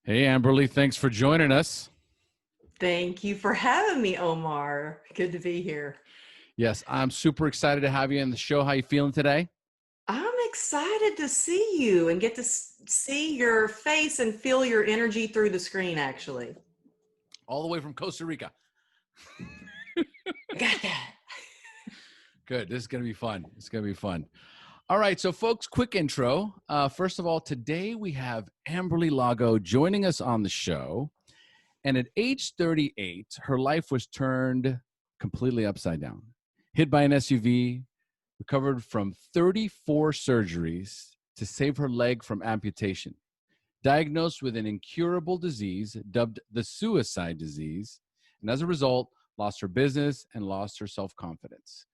Hey, Amberly, thanks for joining us. Thank you for having me, Omar. Good to be here. Yes, I'm super excited to have you on the show. How you feeling today? I'm excited to see you and get to see your face and feel your energy through the screen, actually. All the way from Costa Rica. I got that. Good. This is going to be fun. It's going to be fun. All right. So, folks, quick intro. First of all, today we have Amberly Lago joining us on the show. And at age 38, her life was turned completely upside down. Hit by an SUV, recovered from 34 surgeries to save her leg from amputation. Diagnosed with an incurable disease dubbed the suicide disease, and as a result, lost her business and lost her self-confidence.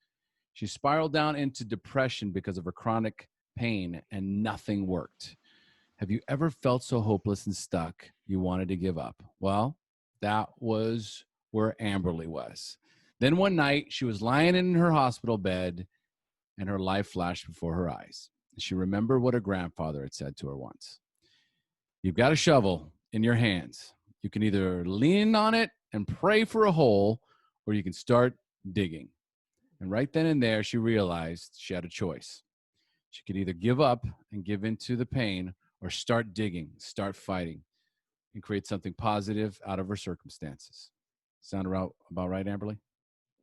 She spiraled down into depression because of her chronic pain, and nothing worked. Have you ever felt so hopeless and stuck you wanted to give up? Well, that was where Amberly was. Then one night, she was lying in her hospital bed, and her life flashed before her eyes. She remembered what her grandfather had said to her once. You've got a shovel in your hands. You can either lean on it and pray for a hole, or you can start digging. And right then and there, she realized she had a choice. She could either give up and give into the pain, or start digging, start fighting, and create something positive out of her circumstances. Sound about right, Amberly?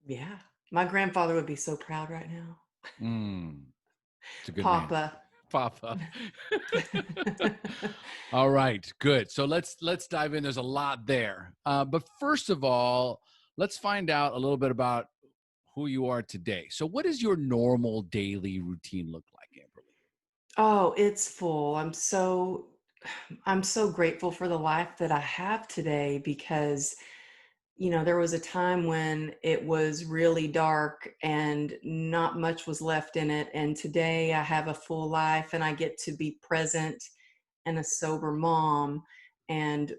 Yeah. My grandfather would be so proud right now. It's a good man. Papa. Papa. All right, good. So let's dive in. There's a lot there, but first of all, let's find out a little bit about who you are today. So, what does your normal daily routine look like, Amberly? Oh, it's full. I'm so grateful for the life that I have today because there was a time when it was really dark and not much was left in it. And today I have a full life and I get to be present and a sober mom and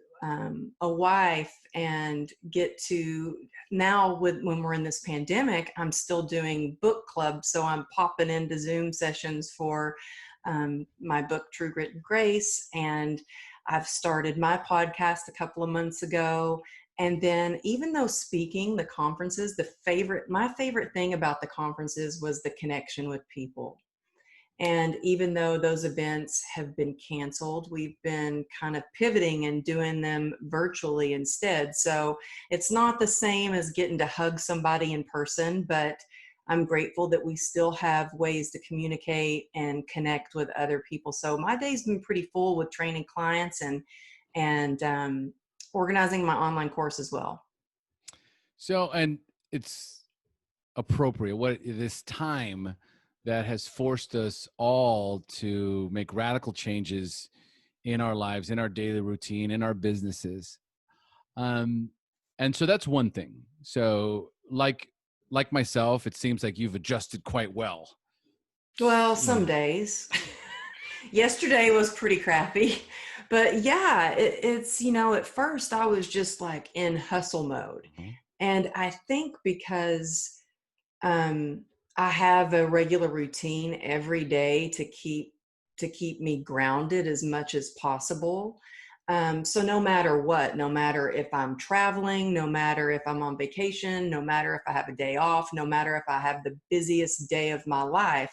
a wife and get to now when we're in this pandemic, I'm still doing book clubs. So I'm popping into Zoom sessions for my book, True Grit and Grace. And I've started my podcast a couple of months ago. And then even though speaking, the conferences, my favorite thing about the conferences was the connection with people. And even though those events have been canceled, we've been kind of pivoting and doing them virtually instead. So it's not the same as getting to hug somebody in person, but I'm grateful that we still have ways to communicate and connect with other people. So my day's been pretty full with training clients and organizing my online course as well. So, and it's appropriate. What this time that has forced us all to make radical changes in our lives, in our daily routine, in our businesses. Um, and so that's one thing. So, like myself, it seems like you've adjusted quite well. Well, some Yeah. days. Yesterday was pretty crappy, but yeah, it's at first I was just like in hustle mode. Mhm. And I think because um, I have a regular routine every day to keep me grounded as much as possible. So no matter what, no matter if I'm traveling, no matter if I'm on vacation, no matter if I have a day off, no matter if I have the busiest day of my life,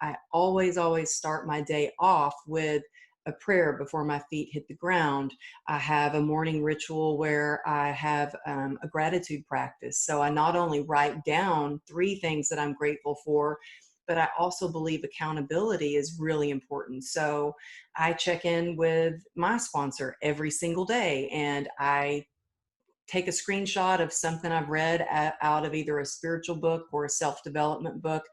I always start my day off with a prayer before my feet hit the ground. I have a morning ritual where I have a gratitude practice. So I not only write down 3 things that I'm grateful for, but I also believe accountability is really important. So I check in with my sponsor every single day and I take a screenshot of something I've read out of either a spiritual book or a self-development book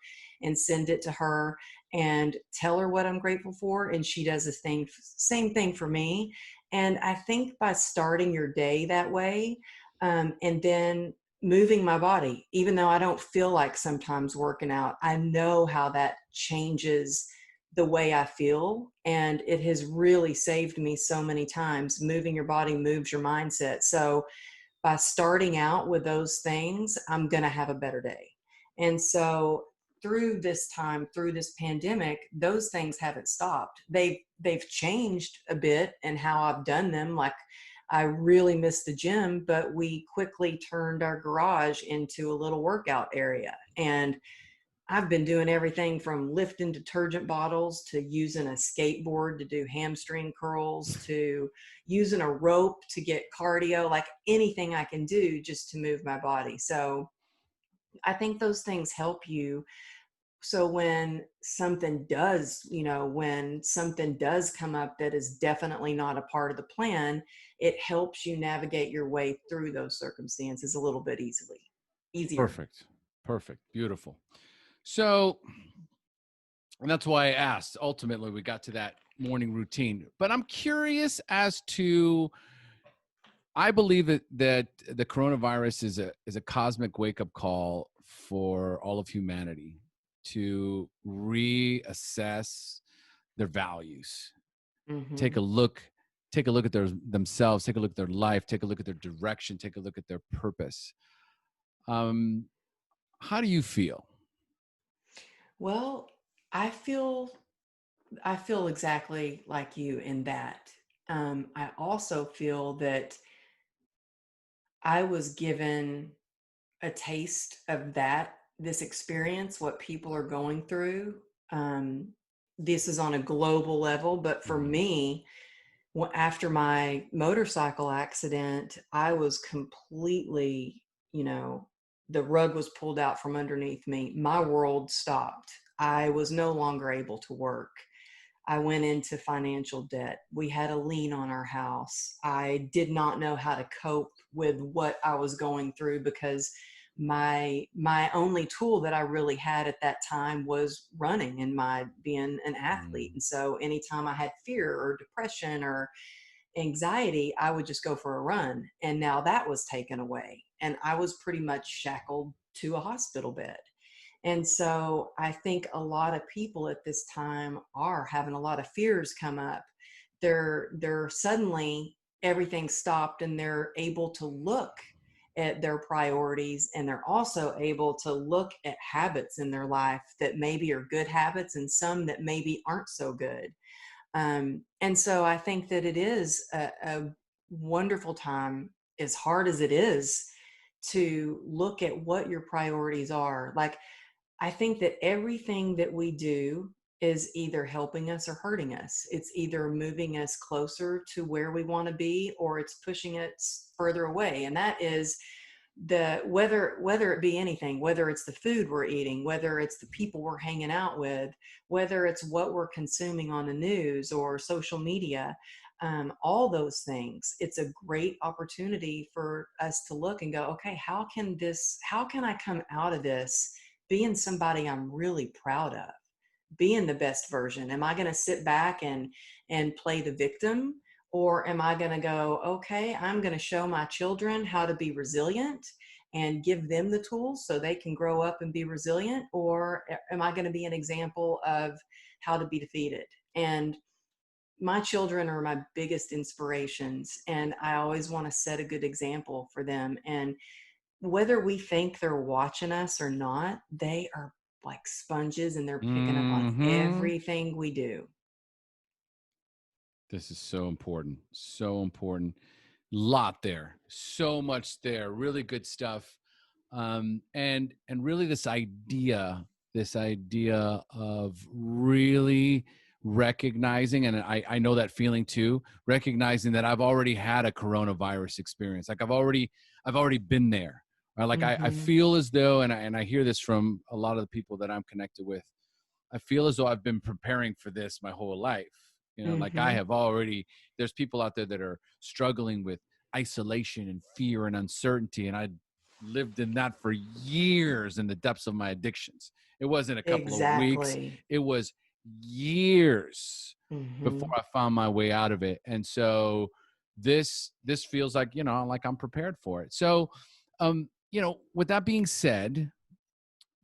and send it to her and tell her what I'm grateful for. And she does the same thing for me. And I think by starting your day that way, and then moving my body, even though I don't feel like sometimes working out, I know how that changes the way I feel. And it has really saved me so many times. Moving your body moves your mindset. So by starting out with those things, I'm going to have a better day. And so through this time, through this pandemic, those things haven't stopped. They've changed a bit in how I've done them. Like, I really miss the gym, but we quickly turned our garage into a little workout area. And I've been doing everything from lifting detergent bottles to using a skateboard to do hamstring curls to using a rope to get cardio, like anything I can do just to move my body. So I think those things help you. So when something does come up that is definitely not a part of the plan, it helps you navigate your way through those circumstances a little bit easier. Perfect. Perfect. Beautiful. So, and that's why I asked. Ultimately, we got to that morning routine. But I'm curious as to, I believe that the coronavirus is a cosmic wake up call for all of humanity to reassess their values. Take Hmm. a look, take a look at themselves, take a look at their life, take a look at their direction, take a look at their purpose. Um, how do you feel? Well, I feel I feel exactly like you in that. I also feel that I was given a taste of this experience, what people are going through. Um, this is on a global level, but for Mhm. me, after my motorcycle accident, I was completely, you know, the rug was pulled out from underneath me. My world stopped. I was no longer able to work. I went into financial debt. We had a lien on our house. I did not know how to cope with what I was going through because my only tool that I really had at that time was running and my being an athlete. Mm. And so anytime I had fear or depression or anxiety, I would just go for a run. And now that was taken away. And I was pretty much shackled to a hospital bed. And so I think a lot of people at this time are having a lot of fears come up. They're suddenly everything stopped and they're able to look at their priorities, and they're also able to look at habits in their life that maybe are good habits and some that maybe aren't so good. And so I think that it is a wonderful time, as hard as it is, to look at what your priorities are. Like, I think that everything that we do is either helping us or hurting us. It's either moving us closer to where we want to be or it's pushing us further away. And that is the whether it be anything, whether it's the food we're eating, whether it's the people we're hanging out with, whether it's what we're consuming on the news or social media, all those things. It's a great opportunity for us to look and go, okay, how can I come out of this being somebody I'm really proud of, being the best version? Am I going to sit back and play the victim, or am I going to go, okay, I'm going to show my children how to be resilient and give them the tools so they can grow up and be resilient? Or am I going to be an example of how to be defeated? And my children are my biggest inspirations, and I always want to set a good example for them. And whether we think they're watching us or not, they are like sponges and they're picking up on Mhm. everything we do. This is so important. So important. Lot there. So much there. Really good stuff. And really this idea of really recognizing, and I know that feeling too, recognizing that I've already had a coronavirus experience. Like I've already been there. Right? Like I Mm-hmm. feel as though, and I hear this from a lot of the people that I'm connected with, I feel as though I've been preparing for this my whole life. Like I Mm-hmm. have already, there's people out there that are struggling with isolation and fear and uncertainty. And I lived in that for years in the depths of my addictions. It wasn't a couple of weeks, Exactly. it was years before Mm-hmm. I found my way out of it. And so this feels like, like I'm prepared for it. So, with that being said,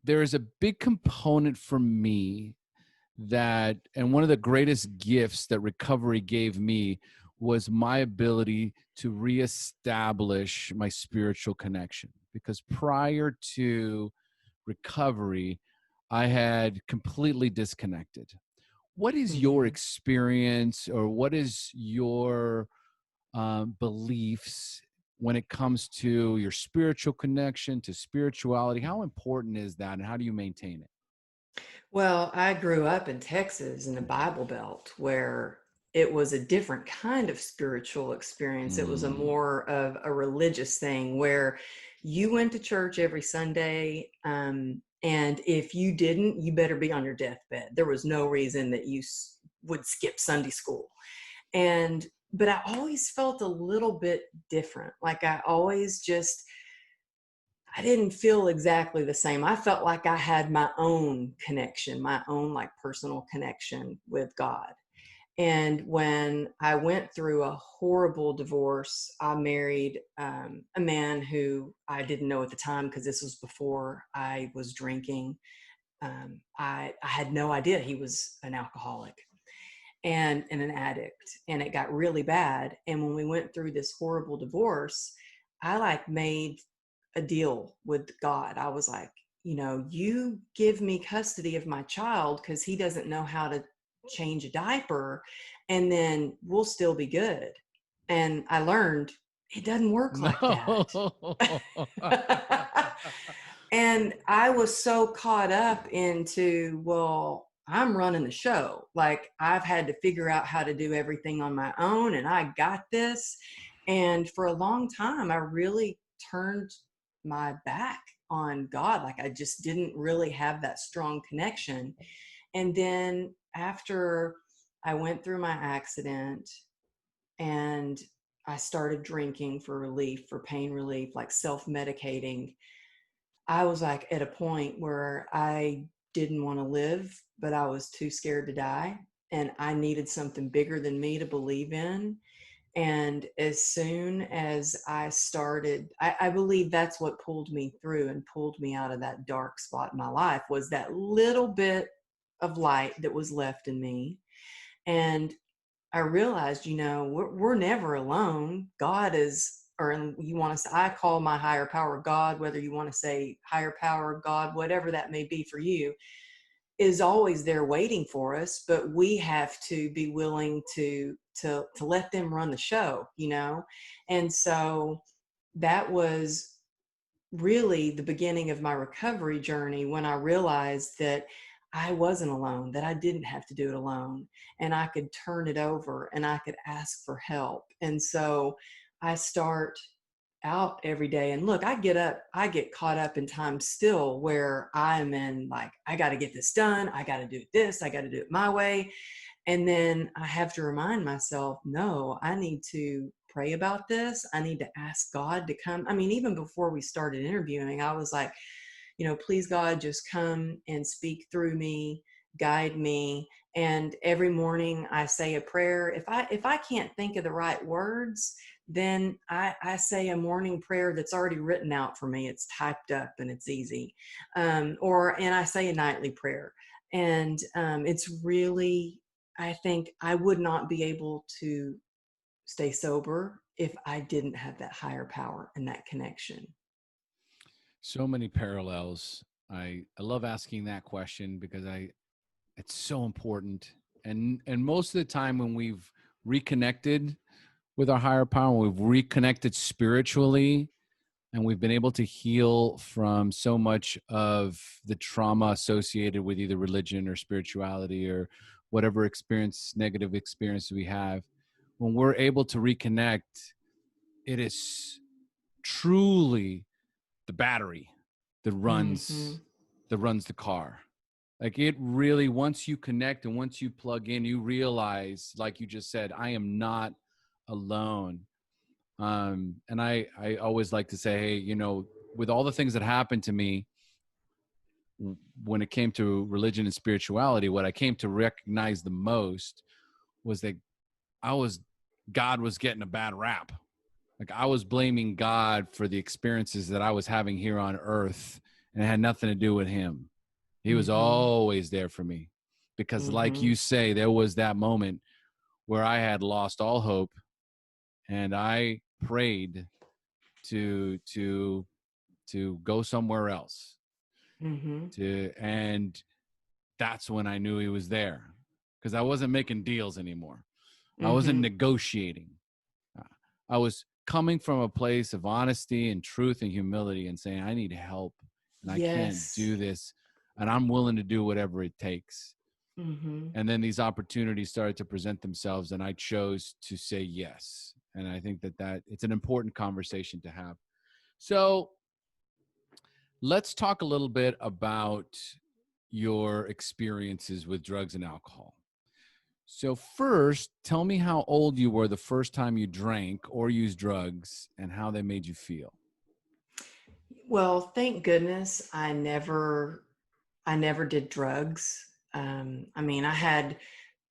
there is a big component for me and one of the greatest gifts that recovery gave me was my ability to reestablish my spiritual connection. Because prior to recovery, I had completely disconnected. What is your Mhm. experience, or what is your beliefs when it comes to your spiritual connection to spirituality? How important is that, and how do you maintain it? Well, I grew up in Texas in the Bible Belt where it was a different kind of spiritual experience. It was a Mm. more of a religious thing where you went to church every Sunday. And if you didn't, you better be on your deathbed. There was no reason that you would skip Sunday school. But I always felt a little bit different. Like I always just, I didn't feel exactly the same. I felt like I had my own connection, my own like personal connection with God. And when I went through a horrible divorce, I married a man who I didn't know at the time because this was before I was drinking. I had no idea he was an alcoholic and an addict, and it got really bad. And when we went through this horrible divorce, I like made a deal with God. I was like, you give me custody of my child because he doesn't know how to change a diaper, and then we'll still be good. And I learned it doesn't work like that. No. And I was so caught up into, well, I'm running the show. Like I've had to figure out how to do everything on my own and I got this. And for a long time, I really turned my back on God. Like I just didn't really have that strong connection. And then after I went through my accident and I started drinking for relief, for pain relief, like self medicating, I was like at a point where I didn't want to live, but I was too scared to die. And I needed something bigger than me to believe in. And as soon as I started, I believe that's what pulled me through and pulled me out of that dark spot in my life was that little bit of light that was left in me. And I realized, we're never alone. God is, or you want to say, I call my higher power God, whether you want to say higher power, God, whatever that may be for you, is always there waiting for us. But we have to be willing to let them run the show. And so that was really the beginning of my recovery journey when I realized that I wasn't alone, that I didn't have to do it alone, and I could turn it over and I could ask for help. And so I start out every day and look, I get up, I get caught up in time still where I'm in like, I got to get this done. I got to do this. I got to do it my way. And then I have to remind myself, no, I need to pray about this. I need to ask God to come. I mean, even before we started interviewing, I was like, please God, just come and speak through me, guide me. And every morning I say a prayer. If I can't think of the right words, then I say a morning prayer that's already written out for me. It's typed up and it's easy. And I say a nightly prayer. And it's really, I think I would not be able to stay sober if I didn't have that higher power and that connection. So many parallels. I love asking that question because I it's so important. And most of the time when we've reconnected with our higher power, we've reconnected spiritually, and we've been able to heal from so much of the trauma associated with either religion or spirituality or whatever experience, negative experience we have. When we're able to reconnect, it is truly the battery that Mm-hmm. runs the car. Like it really, once you connect and once you plug in, you realize, like you just said, I am not alone. And I always like to say, hey, with all the things that happened to me when it came to religion and spirituality, what I came to recognize the most was that I was God was getting a bad rap. Like I was blaming God for the experiences that I was having here on earth, and it had nothing to do with him. He was Mm-hmm. always there for me because, like Mm-hmm. you say, there was that moment where I had lost all hope, and I prayed to to go somewhere else. And that's when I knew he was there, because I wasn't making deals anymore. I wasn't negotiating. I was coming from a place of honesty and truth and humility and saying, I need help and I can't Yes. do this. And I'm willing to do whatever it takes. And then these opportunities started to present themselves, and I chose to say yes. And I think that it's an important conversation to have. So let's talk a little bit about your experiences with drugs and alcohol. So first, tell me how old you were the first time you drank or used drugs and how they made you feel. Well, thank goodness I never did drugs. I mean, I had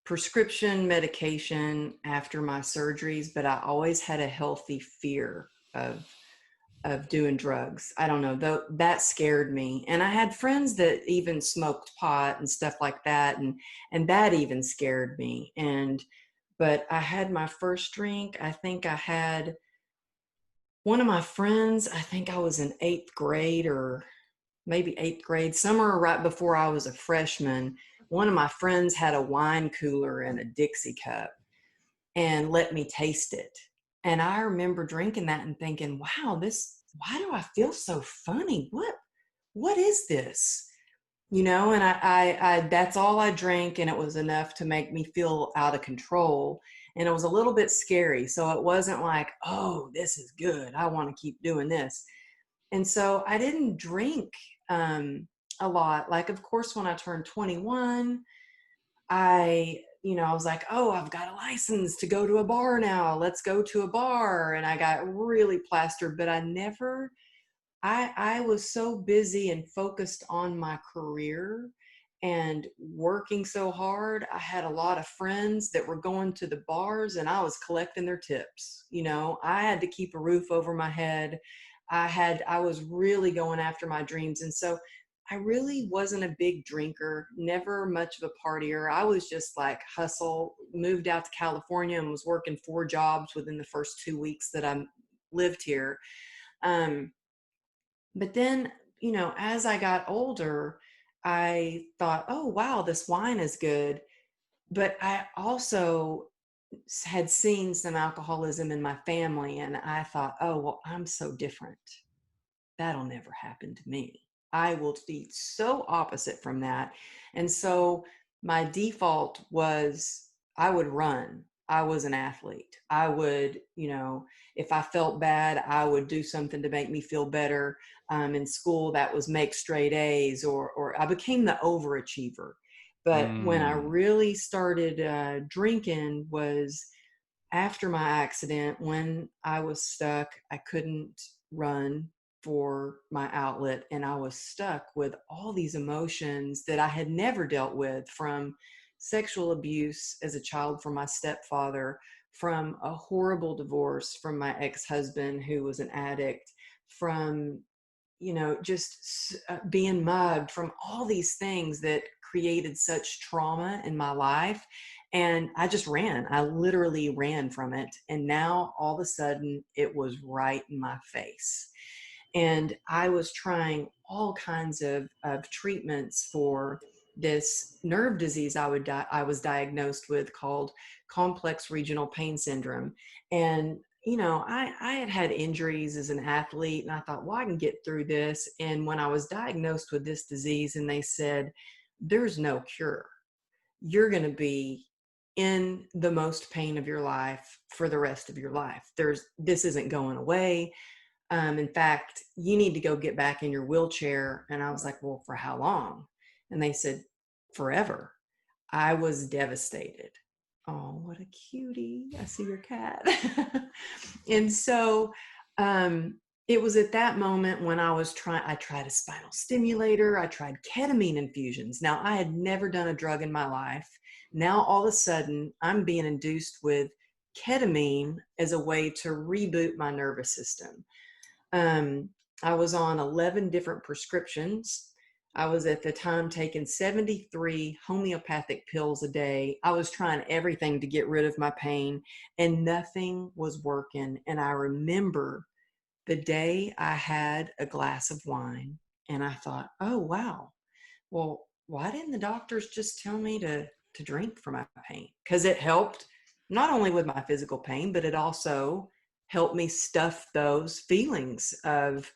prescription medication after my surgeries, but I always had a healthy fear of doing drugs. I don't know, though that scared me. And I had friends that even smoked pot and stuff like that, and that even scared me. But I had my first drink. I think I had one of my friends, I think I was in 8th grade or maybe 8th grade, summer right before I was a freshman. One of my friends had a wine cooler in a Dixie cup and let me taste it. And I remember drinking that and thinking, wow, why do I feel so funny? What is this? And that's all I drank, and it was enough to make me feel out of control. And it was a little bit scary. So it wasn't like, oh, this is good, I want to keep doing this. And so I didn't drink a lot. Like, of course, when I turned 21, I was like, oh, I've got a license to go to a bar now. Let's go to a bar. And I got really plastered, but I was so busy and focused on my career and working so hard. I had a lot of friends that were going to the bars and I was collecting their tips. I had to keep a roof over my head. I was really going after my dreams. And so I really wasn't a big drinker, never much of a partier. I was just like hustle, moved out to California and was working 4 jobs within the first 2 weeks that I lived here. Um, but then, as I got older, I thought, oh, wow, this wine is good. But I also had seen some alcoholism in my family, and I thought, oh, well, I'm so different. That'll never happen to me. I will be so opposite from that. And so my default was I would run. I was an athlete. I would, if I felt bad, I would do something to make me feel better. In school, that was make straight A's, or I became the overachiever. But when I Mm. really started drinking was after my accident, when I was stuck. I couldn't run for my outlet, and I was stuck with all these emotions that I had never dealt with, from sexual abuse as a child from my stepfather, from a horrible divorce from my ex-husband who was an addict, from just being mugged, from all these things that created such trauma in my life. And I just ran. I literally ran from it. And now all of a sudden it was right in my face. And I was trying all kinds of treatments for this nerve disease I was diagnosed with, called complex regional pain syndrome. And I had injuries as an athlete, and I thought, well, I can get through this. And when I was diagnosed with this disease and they said, there's no cure, you're going to be in the most pain of your life for the rest of your life. This isn't going away. In fact, you need to go get back in your wheelchair. And I was like, well, for how long? And they said, forever. I was devastated. Oh, what a cutie. I see your cat. And so it was at that moment when I tried a spinal stimulator. I tried ketamine infusions. Now, I had never done a drug in my life. Now, all of a sudden, I'm being induced with ketamine as a way to reboot my nervous system. Um, I was on 11 different prescriptions. I was at the time taking 73 homeopathic pills a day. I was trying everything to get rid of my pain, and nothing was working. And I remember the day I had a glass of wine And I thought, oh, wow. Well, why didn't the doctors just tell me to drink for my pain? Because it helped not only with my physical pain, but it also helped me stuff those feelings of,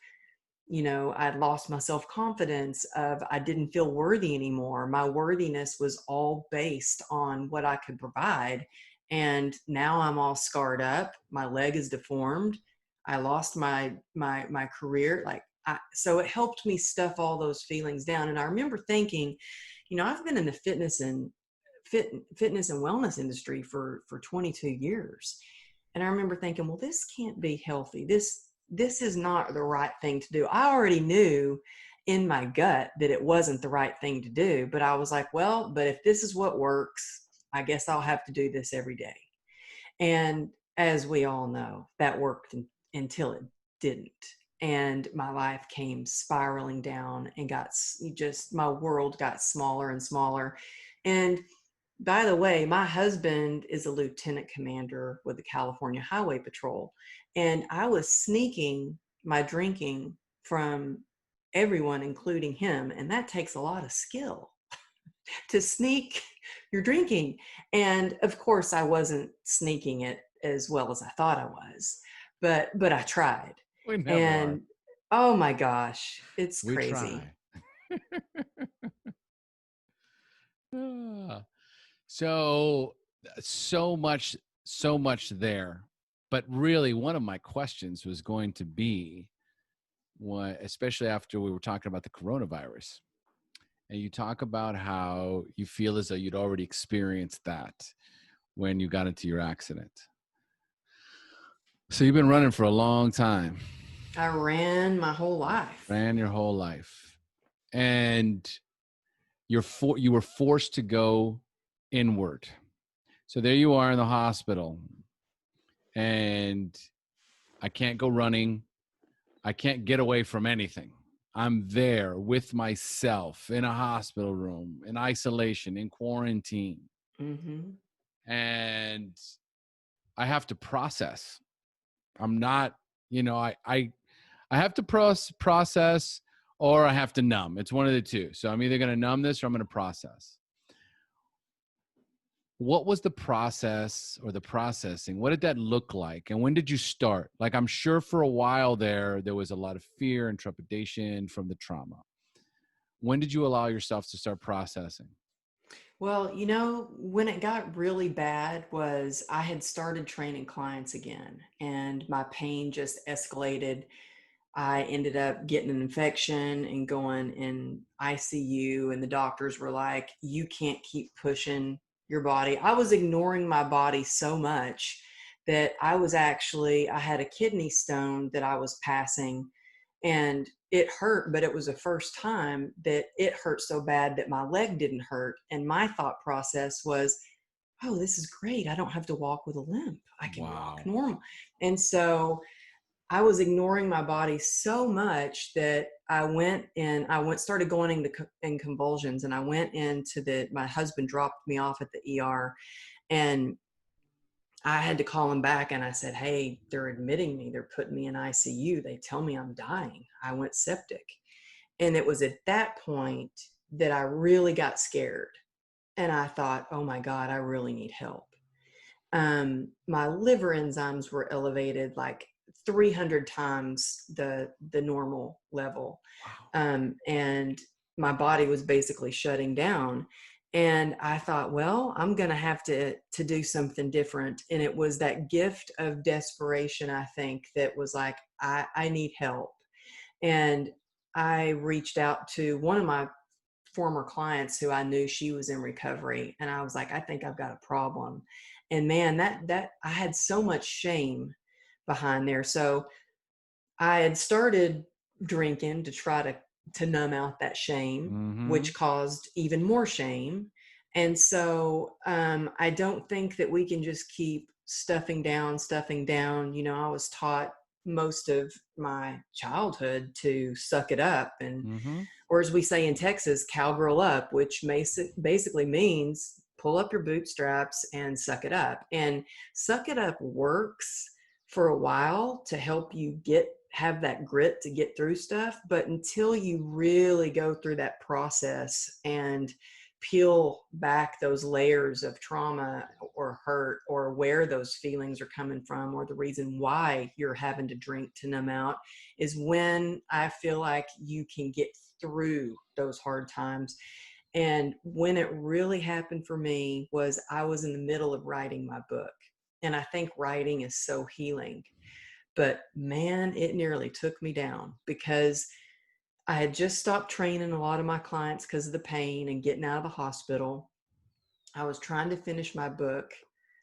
I'd lost my self-confidence, of I didn't feel worthy anymore. My worthiness was all based on what I could provide. And now I'm all scarred up. My leg is deformed. I lost my career. So it helped me stuff all those feelings down. And I remember thinking, I've been in the fitness and wellness industry for 22 years. And I remember thinking, well, this can't be healthy. This is not the right thing to do. I already knew in my gut that it wasn't the right thing to do, but I was like, well, but if this is what works, I guess I'll have to do this every day. And as we all know, that worked until it didn't. And my life came spiraling down and my world got smaller and smaller. And by the way, my husband is a lieutenant commander with the California Highway Patrol. And I was sneaking my drinking from everyone, including him. And that takes a lot of skill to sneak your drinking. And of course, I wasn't sneaking it as well as I thought I was, but I tried. We never are. And oh my gosh, it's We crazy. try. Ah. So, so much there. But really, one of my questions was going to be, what, especially after we were talking about the coronavirus, and you talk about how you feel as though you'd already experienced that when you got into your accident. So you've been running for a long time. I ran my whole life. Ran your whole life. And you were forced to go inward. So there you are in the hospital, and I can't go running. I can't get away from anything. I'm there with myself in a hospital room, in isolation, in quarantine. Mm-hmm. And I have to process. I'm not, I have to process, or I have to numb. It's one of the two. So I'm either going to numb this or I'm going to process. What was the process or the processing? What did that look like? And when did you start? Like, I'm sure for a while there was a lot of fear and trepidation from the trauma. When did you allow yourself to start processing? Well, when it got really bad was I had started training clients again, and my pain just escalated. I ended up getting an infection and going in ICU, and the doctors were like, you can't keep pushing your body. I was ignoring my body so much that I had a kidney stone that I was passing, and it hurt, but it was the first time that it hurt so bad that my leg didn't hurt. And my thought process was, oh, this is great. I don't have to walk with a limp. I can walk normal. And so I was ignoring my body so much that started going in convulsions, and I went into my husband dropped me off at the ER, and I had to call him back, and I said, hey, they're admitting me. They're putting me in ICU. They tell me I'm dying. I went septic. And it was at that point that I really got scared. And I thought, oh my God, I really need help. My liver enzymes were elevated like 300 times the normal level. And my body was basically shutting down. And I thought, well, I'm going to have to do something different. And it was that gift of desperation, I think, that was like, I need help. And I reached out to one of my former clients who I knew she was in recovery. And I was like, I think I've got a problem. And man, that I had so much shame behind there. So I had started drinking to try to numb out that shame, which caused even more shame. And so I don't think that we can just keep stuffing down. I was taught most of my childhood to suck it up, and or as we say in Texas, cowgirl up, which basically means pull up your bootstraps and suck it up. And suck it up works for a while to help you get have that grit to get through stuff. But until you really go through that process and peel back those layers of trauma or hurt, or where those feelings are coming from, or the reason why you're having to drink to numb out, is when I feel like you can get through those hard times. And when it really happened for me was I was in the middle of writing my book. And I think writing is so healing. But man, it nearly took me down because I had just stopped training a lot of my clients because of the pain and getting out of the hospital. I was trying to finish my book.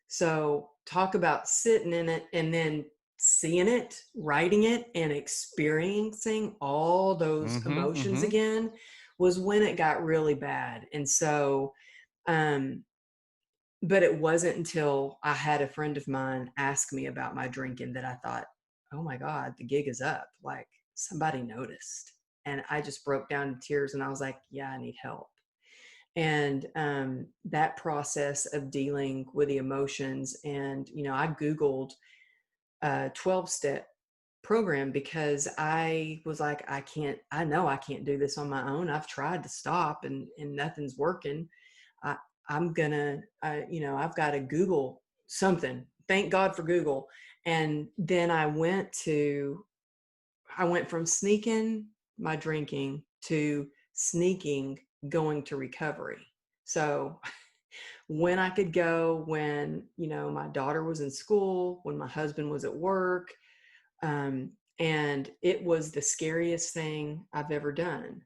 So, talk about sitting in it and then seeing it, writing it, and experiencing all those Mm-hmm, emotions mm-hmm. again was when it got really bad. And so, um, but it wasn't until I had a friend of mine ask me about my drinking that I thought, oh my God, the gig is up. Like somebody noticed. And I just broke down in tears and I was like, yeah, I need help. And that process of dealing with the emotions, and I Googled a 12-step program because I was like, I know I can't do this on my own. I've tried to stop and nothing's working. I, I'm gonna, I've got to Google something. Thank God for Google. And then I went from sneaking my drinking to sneaking going to recovery. So when I could go, when, my daughter was in school, when my husband was at work, and it was the scariest thing I've ever done.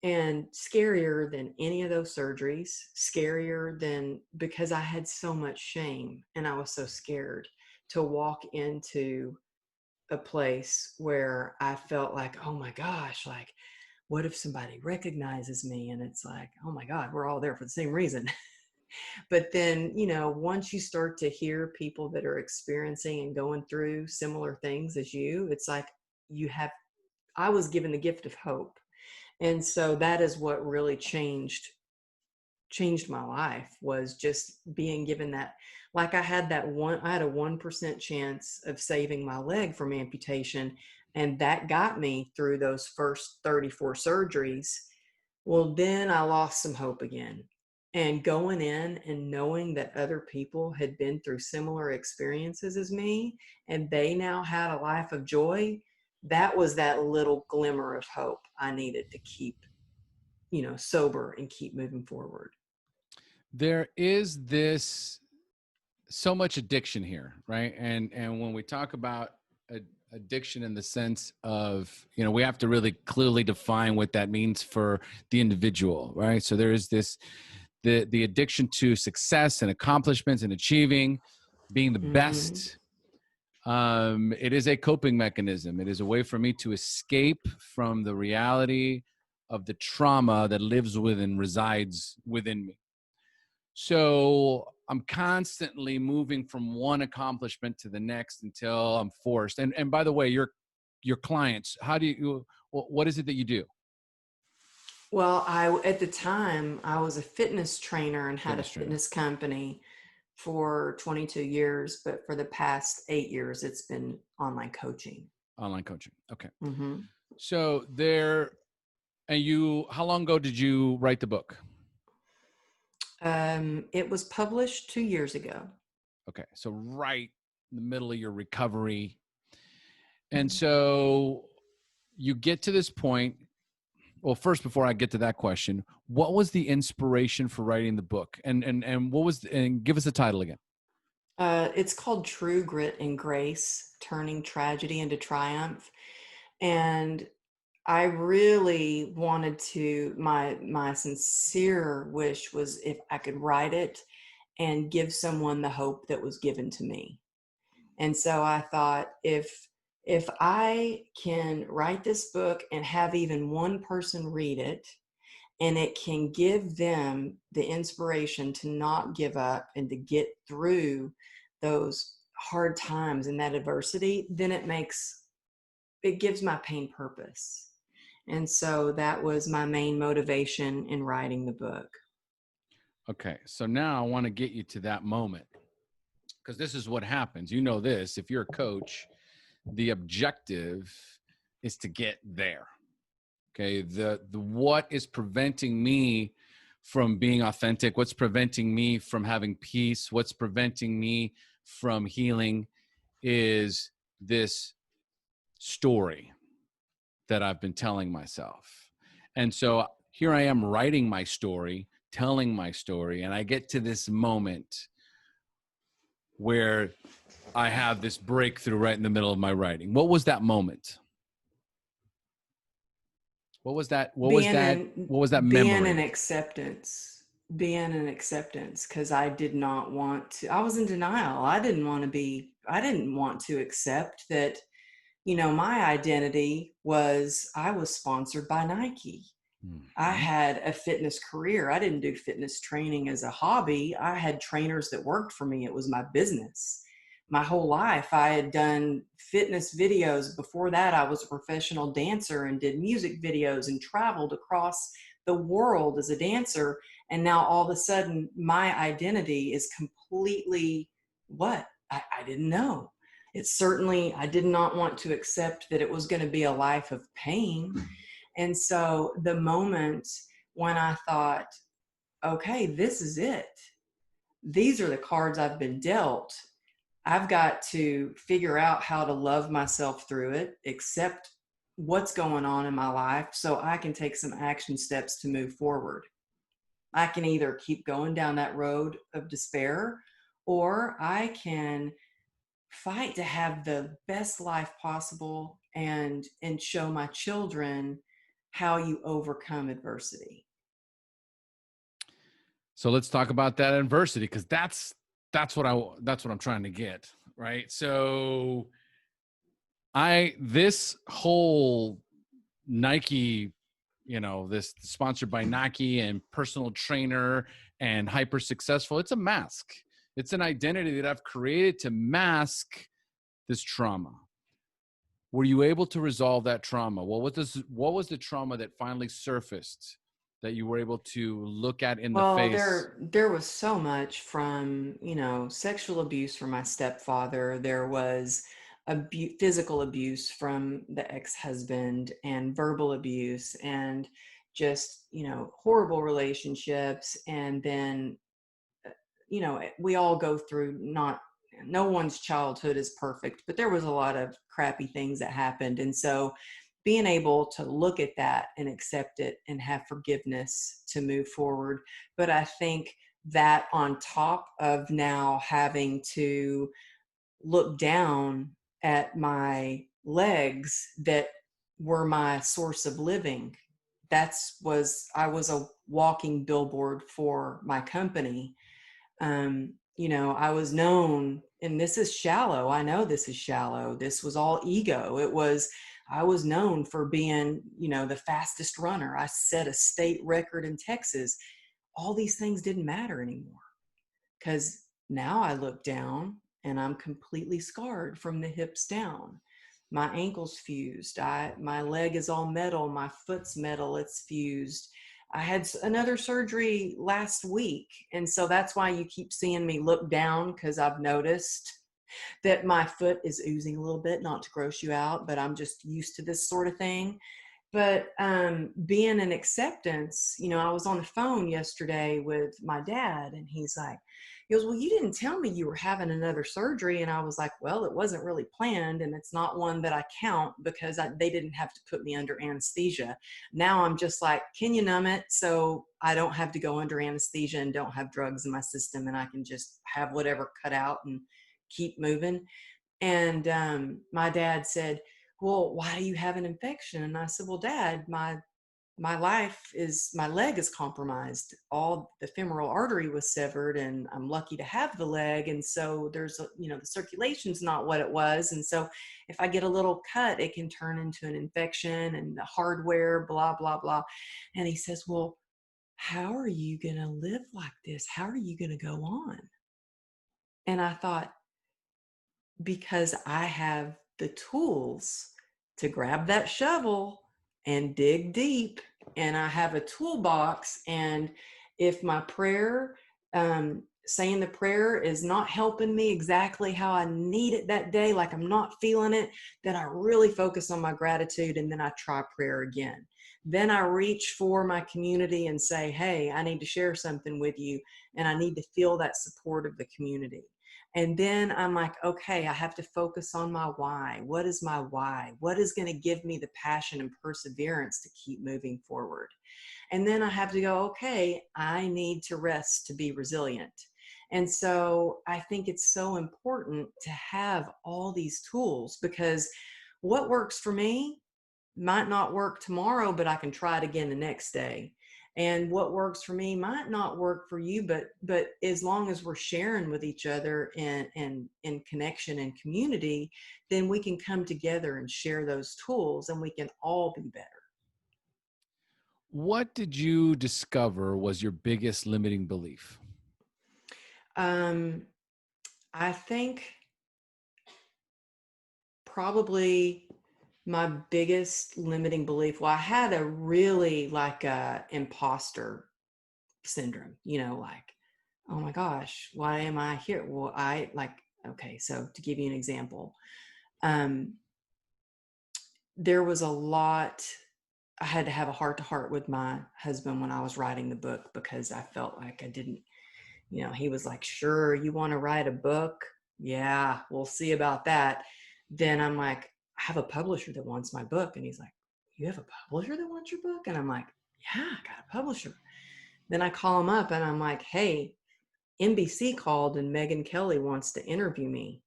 And scarier than any of those surgeries, scarier than, because I had so much shame and I was so scared to walk into a place where I felt like, oh my gosh, like, what if somebody recognizes me? And it's like, oh my God, we're all there for the same reason. But then, once you start to hear people that are experiencing and going through similar things as you, it's like I was given the gift of hope. And so that is what really changed my life, was just being given that. Like I had a 1% chance of saving my leg from amputation, and that got me through those first 34 surgeries. Well, then I lost some hope again. And going in and knowing that other people had been through similar experiences as me and they now had a life of joy, that was that little glimmer of hope I needed to keep, sober and keep moving forward. There is this so much addiction here, right? And when we talk about addiction in the sense of, we have to really clearly define what that means for the individual, right? So there is this the addiction to success and accomplishments and achieving, being the Mm-hmm. best. It is a coping mechanism. It is a way for me to escape from the reality of the trauma that lives within, resides within me. So I'm constantly moving from one accomplishment to the next until I'm forced. And by the way, your clients, how do you, what is it that you do? Well, at the time I was a fitness trainer and had a Fitness trainer, fitness company for 22 years, but for the past 8 years, it's been online coaching. online coaching. Okay. Mm-hmm. So there, and you, how long ago did you write the book? It was published 2 years ago. Okay. So right in the middle of your recovery. And so you get to this point. Well, first, before I get to that question, what was the inspiration for writing the book? And what was, and give us the title again. It's called True Grit and Grace: Turning Tragedy into Triumph. And I really wanted to, my sincere wish was if I could write it and give someone the hope that was given to me. And so I thought, if I can write this book and have even one person read it, and it can give them the inspiration to not give up and to get through those hard times and that adversity, then it gives my pain purpose. And so that was my main motivation in writing the book. Okay. So now I want to get you to that moment, because this is what happens. You know this, if you're a coach, the objective is to get there. Okay. The what is preventing me from being authentic? What's preventing me from having peace? What's preventing me from healing is this story that I've been telling myself. And so here I am writing my story, telling my story, and I get to this moment where I have this breakthrough right in the middle of my writing. What was that moment? What was that? What was being that? in What was that being in memory? acceptance being in acceptance, because I did not want to. I was in denial. I didn't want to accept that, my identity was, I was sponsored by Nike. I Mhm. had a fitness career. I didn't do fitness training as a hobby. I had trainers that worked for me. It was my business. My whole life, I had done fitness videos. Before that, I was a professional dancer and did music videos and traveled across the world as a dancer. And now all of a sudden, my identity is completely what? I didn't know. It's certainly, I did not want to accept that it was going to be a life of pain. And so the moment when I thought, okay, this is it. These are the cards I've been dealt. I've got to figure out how to love myself through it, accept what's going on in my life so I can take some action steps to move forward. I can either keep going down that road of despair, or I can fight to have the best life possible and show my children how you overcome adversity. So let's talk about that adversity, because that's what I'm trying to get, right? So this whole Nike, this sponsored by Nike and personal trainer and hyper successful, it's a mask. It's an identity that I've created to mask this trauma. Were you able to resolve that trauma? What was the trauma that finally surfaced that you were able to look at in the Well, face? there was so much from, sexual abuse from my stepfather. There was physical abuse from the ex-husband, and verbal abuse, and just, horrible relationships. And then, we all go through, not no one's childhood is perfect, but there was a lot of crappy things that happened. And so being able to look at that and accept it and have forgiveness to move forward. But I think that on top of now having to look down at my legs that were my source of living, I was a walking billboard for my company. I was known, and this is shallow. I know this is shallow. This was all ego. I was known for being, the fastest runner. I set a state record in Texas. All these things didn't matter anymore, because now I look down and I'm completely scarred from the hips down. My ankle's fused. My leg is all metal. My foot's metal. It's fused. I had another surgery last week. And so that's why you keep seeing me look down, because I've noticed that my foot is oozing a little bit, not to gross you out, but I'm just used to this sort of thing. But being in acceptance, I was on the phone yesterday with my dad, and he goes, well, you didn't tell me you were having another surgery. And I was like, well, it wasn't really planned, and it's not one that I count, because they didn't have to put me under anesthesia. Now I'm just like, can you numb it so I don't have to go under anesthesia and don't have drugs in my system, and I can just have whatever cut out and keep moving. And my dad said, well, why do you have an infection? And I said, well, Dad, my leg is compromised. All the femoral artery was severed, and I'm lucky to have the leg. And so the circulation's not what it was. And so if I get a little cut, it can turn into an infection, and the hardware, blah, blah, blah. And he says, well, how are you going to live like this? How are you going to go on? And I thought, because I have the tools to grab that shovel and dig deep, and I have a toolbox. And if my prayer saying the prayer is not helping me exactly how I need it that day, like I'm not feeling it, then I really focus on my gratitude, and then I try prayer again. Then I reach for my community and say, hey, I need to share something with you, and I need to feel that support of the community. And then I'm like, okay, I have to focus on my why. What is my why? What is going to give me the passion and perseverance to keep moving forward? And then I have to go, okay, I need to rest to be resilient. And so I think it's so important to have all these tools, because what works for me might not work tomorrow, but I can try it again the next day. And what works for me might not work for you, but as long as we're sharing with each other in connection and community, then we can come together and share those tools, and we can all be better. What did you discover was your biggest limiting belief? Um, I think probably my biggest limiting belief, well, I had a really like imposter syndrome, like, oh my gosh, why am I here? Well, I like, okay, so to give you an example, um, there was a lot, I had to have a heart to heart with my husband when I was writing the book, because I felt like I didn't, he was like, sure, you want to write a book? Yeah, we'll see about that. Then I'm like, I have a publisher that wants my book. And he's like, you have a publisher that wants your book? And I'm like, yeah, I got a publisher. Then I call him up and I'm like, hey, NBC called and Megyn Kelly wants to interview me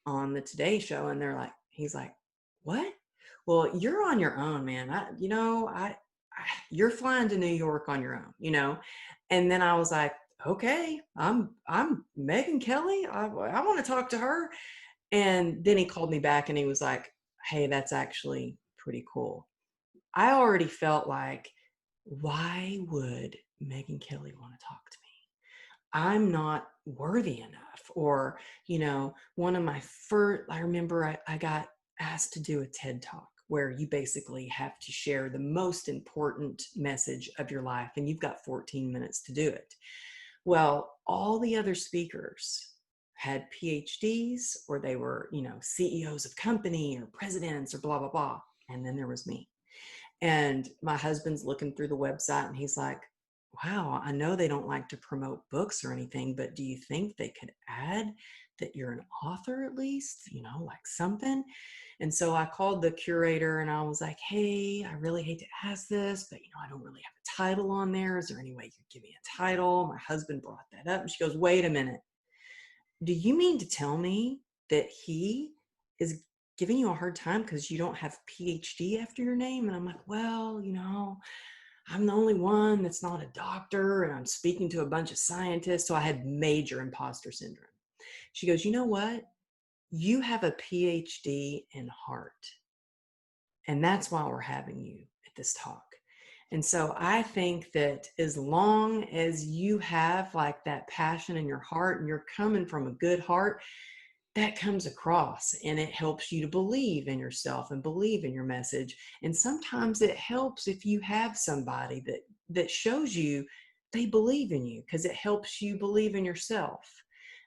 on the Today Show. And he's like, what? Well, you're on your own, man. You're flying to New York on your own. And then I was like, okay, I'm Megyn Kelly. I want to talk to her. And then he called me back and he was like, hey, that's actually pretty cool. I already felt like, why would Megyn Kelly want to talk to me? I'm not worthy enough. Or, one of my first, I remember I got asked to do a TED talk where you basically have to share the most important message of your life, and you've got 14 minutes to do it. Well, all the other speakers had PhDs, or they were, CEOs of company or presidents or blah, blah, blah. And then there was me. And my husband's looking through the website and he's like, wow, I know they don't like to promote books or anything, but do you think they could add that you're an author at least, like something? And so I called the curator and I was like, hey, I really hate to ask this, but I don't really have a title on there. Is there any way you could give me a title? My husband brought that up and she goes, wait a minute. Do you mean to tell me that he is giving you a hard time because you don't have PhD after your name? And I'm like, well, I'm the only one that's not a doctor and I'm speaking to a bunch of scientists. So I had major imposter syndrome. She goes, you know what? You have a PhD in heart. And that's why we're having you at this talk. And so I think that as long as you have like that passion in your heart and you're coming from a good heart, that comes across and it helps you to believe in yourself and believe in your message. And sometimes it helps if you have somebody that shows you they believe in you, because it helps you believe in yourself.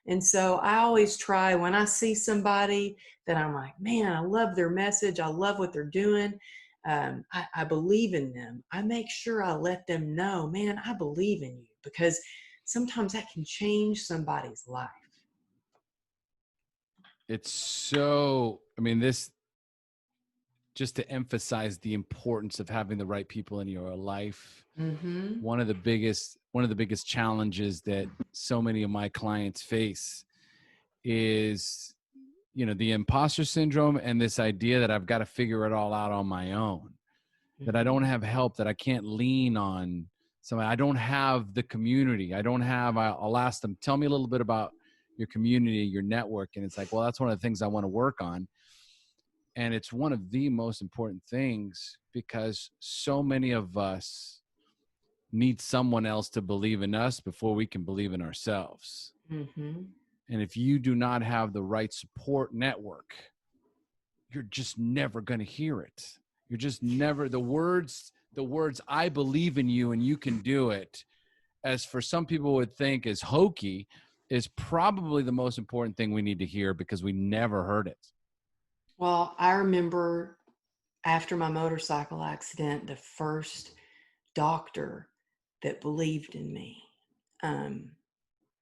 And so I always try, when I see somebody that I'm like, man, I love their message, I love what they're doing, I believe in them, I make sure I let them know, man, I believe in you, because sometimes that can change somebody's life. It's so, this, just to emphasize the importance of having the right people in your life. Mm-hmm. One of the biggest challenges that so many of my clients face is, the imposter syndrome and this idea that I've got to figure it all out on my own, that I don't have help, that I can't lean on somebody. I don't have the community. I'll ask them, tell me a little bit about your community, your network. And it's like, well, that's one of the things I want to work on. And it's one of the most important things, because so many of us need someone else to believe in us before we can believe in ourselves. Mm-hmm. And if you do not have the right support network, you're just never going to hear it. You're just never, the words, I believe in you and you can do it, as for some people would think is hokey, is probably the most important thing we need to hear because we never heard it. Well, I remember after my motorcycle accident, the first doctor that believed in me, um,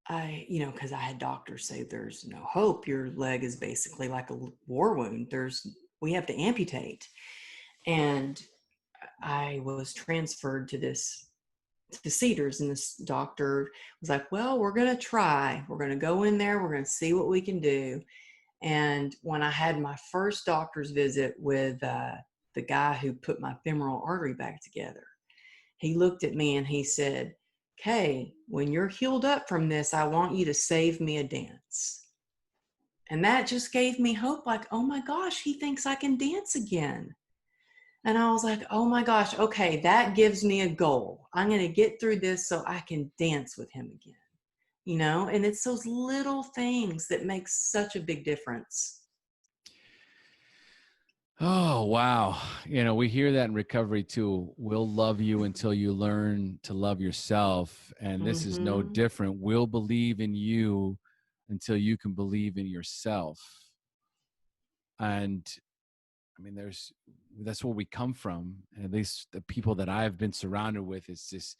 because I had doctors say there's no hope. Your leg is basically like a war wound. We have to amputate. And I was transferred to Cedars, and this doctor was like, well, we're going to try. We're going to go in there. We're going to see what we can do. And when I had my first doctor's visit with the guy who put my femoral artery back together, he looked at me and he said, "Kay, when you're healed up from this, I want you to save me a dance." And that just gave me hope, like, oh my gosh, he thinks I can dance again. And I was like, oh my gosh, okay, that gives me a goal. I'm going to get through this so I can dance with him again. And it's those little things that make such a big difference. Oh, wow. We hear that in recovery too. We'll love you until you learn to love yourself. And this is no Mm-hmm. different. We'll believe in you until you can believe in yourself. And I mean, that's where we come from. At least the people that I've been surrounded with is this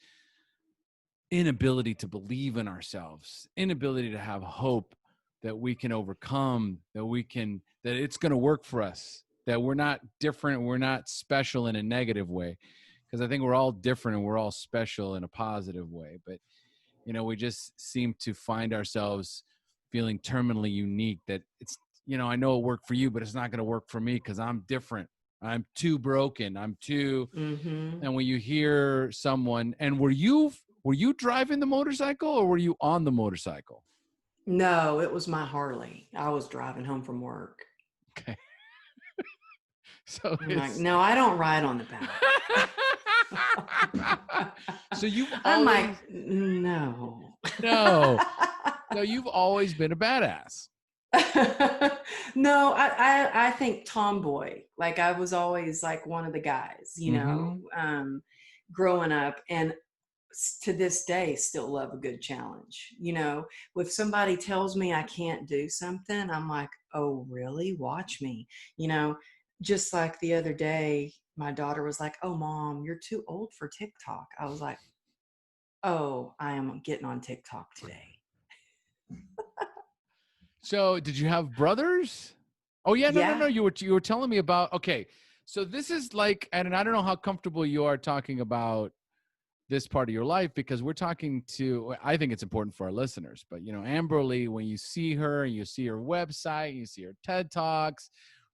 inability to believe in ourselves, inability to have hope that we can overcome, that it's going to work for us, that we're not different, we're not special in a negative way. Because I think we're all different and we're all special in a positive way. But, we just seem to find ourselves feeling terminally unique, that it's, I know it worked for you, but it's not going to work for me because I'm different. I'm too broken. Mm-hmm. And when you hear someone, and were you driving the motorcycle or were you on the motorcycle? No, it was my Harley. I was driving home from work. Okay. So I'm like, it's no, I don't ride on the back. so you've I'm like, always no. no. So you've always been a badass. No, I think tomboy. Like I was always like one of the guys, Mm-hmm. growing up, and to this day still love a good challenge. If somebody tells me I can't do something, I'm like, oh really? Watch me. You know, just like the other day, my daughter was like, oh mom, you're too old for TikTok. I was like, oh, I am getting on TikTok today. So did you have brothers? Oh yeah, no. Yeah. You were telling me about, okay. So this is like, and I don't know how comfortable you are talking about this part of your life, because I think it's important for our listeners, but Amberly, when you see her and you see her website, you see her TED Talks,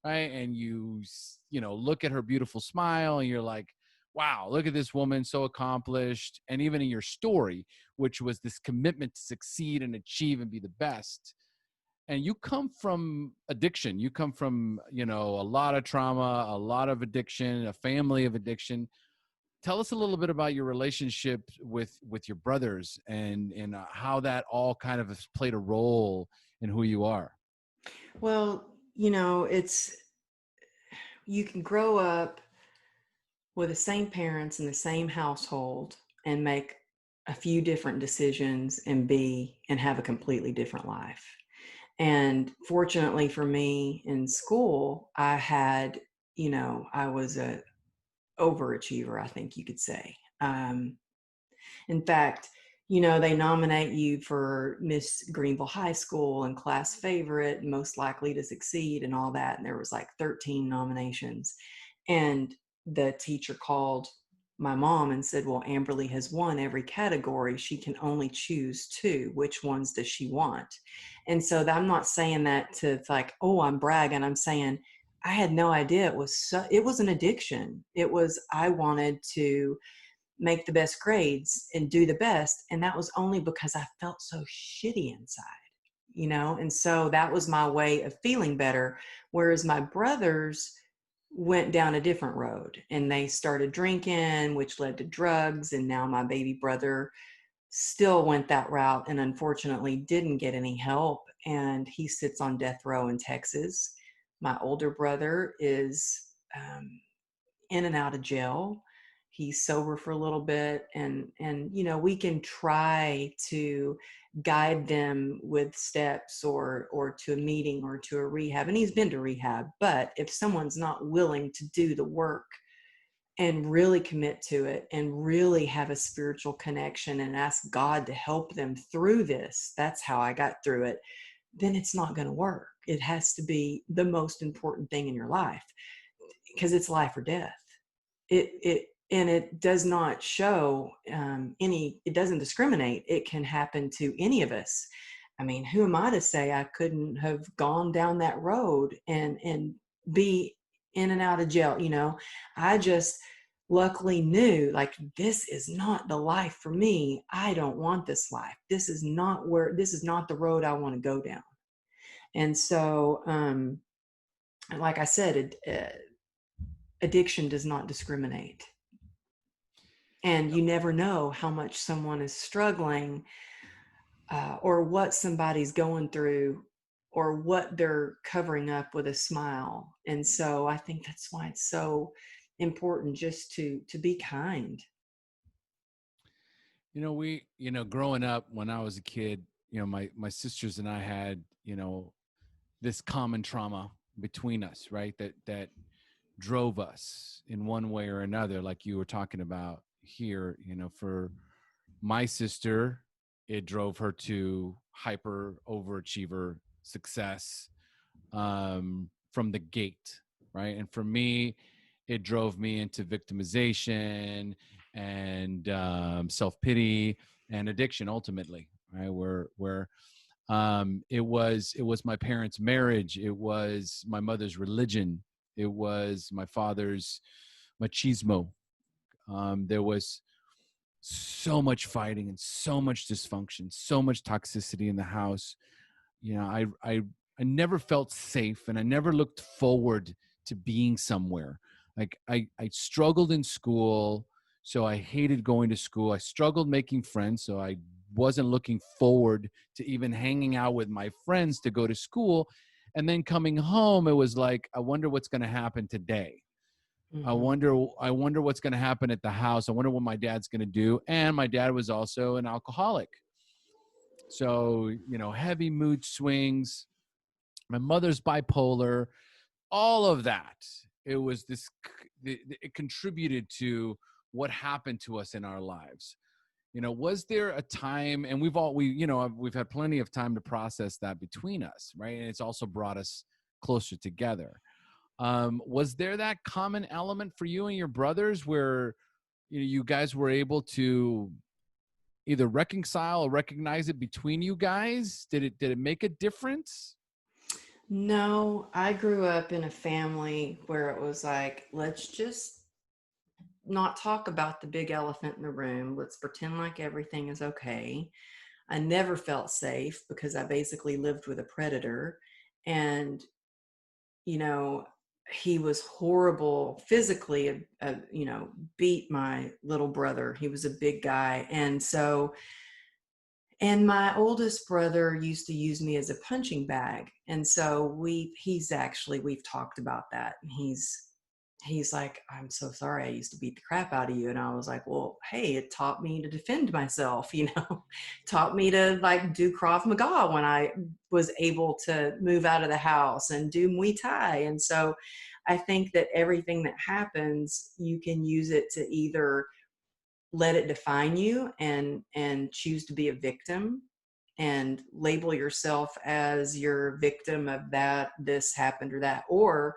right? And you look at her beautiful smile and you're like, wow, look at this woman, so accomplished. And even in your story, which was this commitment to succeed and achieve and be the best. And you come from addiction. You come from, a lot of trauma, a lot of addiction, a family of addiction. Tell us a little bit about your relationship with your brothers, and how that all kind of has played a role in who you are. Well, it's you can grow up with the same parents in the same household and make a few different decisions and have a completely different life. And fortunately for me in school, I was a overachiever, I think you could say. In fact, they nominate you for Miss Greenville High School and class favorite, most likely to succeed and all that. And there was like 13 nominations. And the teacher called my mom and said, well, Amberly has won every category. She can only choose two. Which ones does she want? And so I'm not saying that to like, oh, I'm bragging. I'm saying I had no idea it was an addiction. I wanted to make the best grades and do the best. And that was only because I felt so shitty inside. And so that was my way of feeling better. Whereas my brothers went down a different road and they started drinking, which led to drugs. And now my baby brother still went that route and unfortunately didn't get any help. And he sits on death row in Texas. My older brother is in and out of jail. he's sober for a little bit, and we can try to guide them with steps or to a meeting or to a rehab, and he's been to rehab. But if someone's not willing to do the work and really commit to it and really have a spiritual connection and ask God to help them through this, that's how I got through it, then it's not going to work. It has to be the most important thing in your life, because it's life or death. It does not show it doesn't discriminate. It can happen to any of us. I mean, who am I to say I couldn't have gone down that road and be in and out of jail? I just luckily knew, like, this is not the life for me. I don't want this life. This is not the road I want to go down. And so, like I said, addiction does not discriminate. And you never know how much someone is struggling, or what somebody's going through, or what they're covering up with a smile. And so I think that's why it's so important just to be kind. Growing up when I was a kid, my sisters and I had, this common trauma between us, right? That drove us in one way or another, like you were talking about here. For my sister, it drove her to hyper overachiever success, from the gate, right? And for me, it drove me into victimization and self-pity and addiction ultimately, right? Where it was my parents' marriage, it was my mother's religion, it was my father's machismo. There was so much fighting and so much dysfunction, so much toxicity in the house. I never felt safe, and I never looked forward to being somewhere. Like I struggled in school, so I hated going to school. I struggled making friends, so I wasn't looking forward to even hanging out with my friends to go to school. And then coming home, it was like, I wonder what's going to happen today. I Hmm. wonder I wonder what's going to happen at the house. I wonder what my dad's going to do. And my dad was also an alcoholic. So, heavy mood swings. My mother's bipolar, all of that. It was it contributed to what happened to us in our lives. Was there a time, and we've had plenty of time to process that between us, right? And it's also brought us closer together. Was there that common element for you and your brothers where you guys were able to either reconcile or recognize it between you guys? Did it make a difference? No, I grew up in a family where it was like, let's just not talk about the big elephant in the room. Let's pretend like everything is okay. I never felt safe because I basically lived with a predator. And, you know, he was horrible physically, beat my little brother. He was a big guy. And my oldest brother used to use me as a punching bag. And so we've talked about that. And he's like, I'm so sorry, I used to beat the crap out of you. And I was like, well, hey, it taught me to defend myself, taught me to like do Krav Maga when I was able to move out of the house and do Muay Thai. And so I think that everything that happens, you can use it to either let it define you and choose to be a victim and label yourself as your victim of that, this happened or that. Or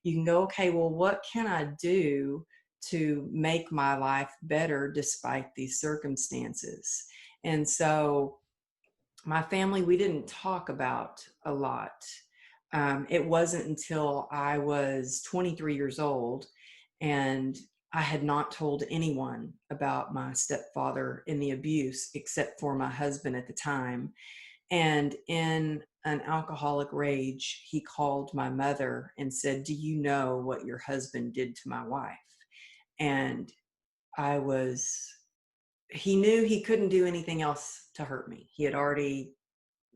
you can go, okay, well, what can I do to make my life better despite these circumstances? And so my family, we didn't talk about a lot. It wasn't until I was 23 years old and I had not told anyone about my stepfather and the abuse except for my husband at the time. And in an alcoholic rage, he called my mother and said, do you know what your husband did to my wife? And I was, he knew he couldn't do anything else to hurt me. He had already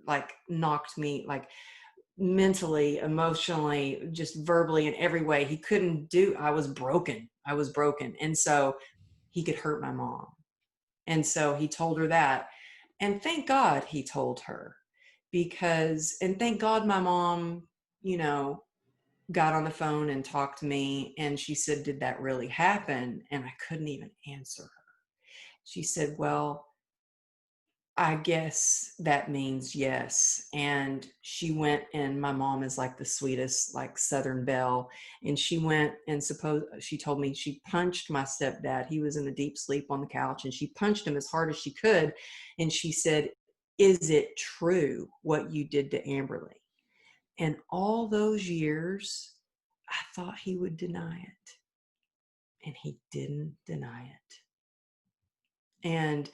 like knocked me, like mentally, emotionally, just verbally in every way. He couldn't do, I was broken. And so he could hurt my mom. And so he told her that. And thank God he told her, and thank God my mom, you know, got on the phone and talked to me, and she said, "Did that really happen?" And I couldn't even answer her. She said, "Well, I guess that means yes." And she went, and my mom is like the sweetest, like Southern belle. And she went and she told me she punched my stepdad. He was in a deep sleep on the couch, and she punched him as hard as she could. And she said, "Is it true what you did to Amberly?" And all those years, I thought he would deny it. And he didn't deny it. And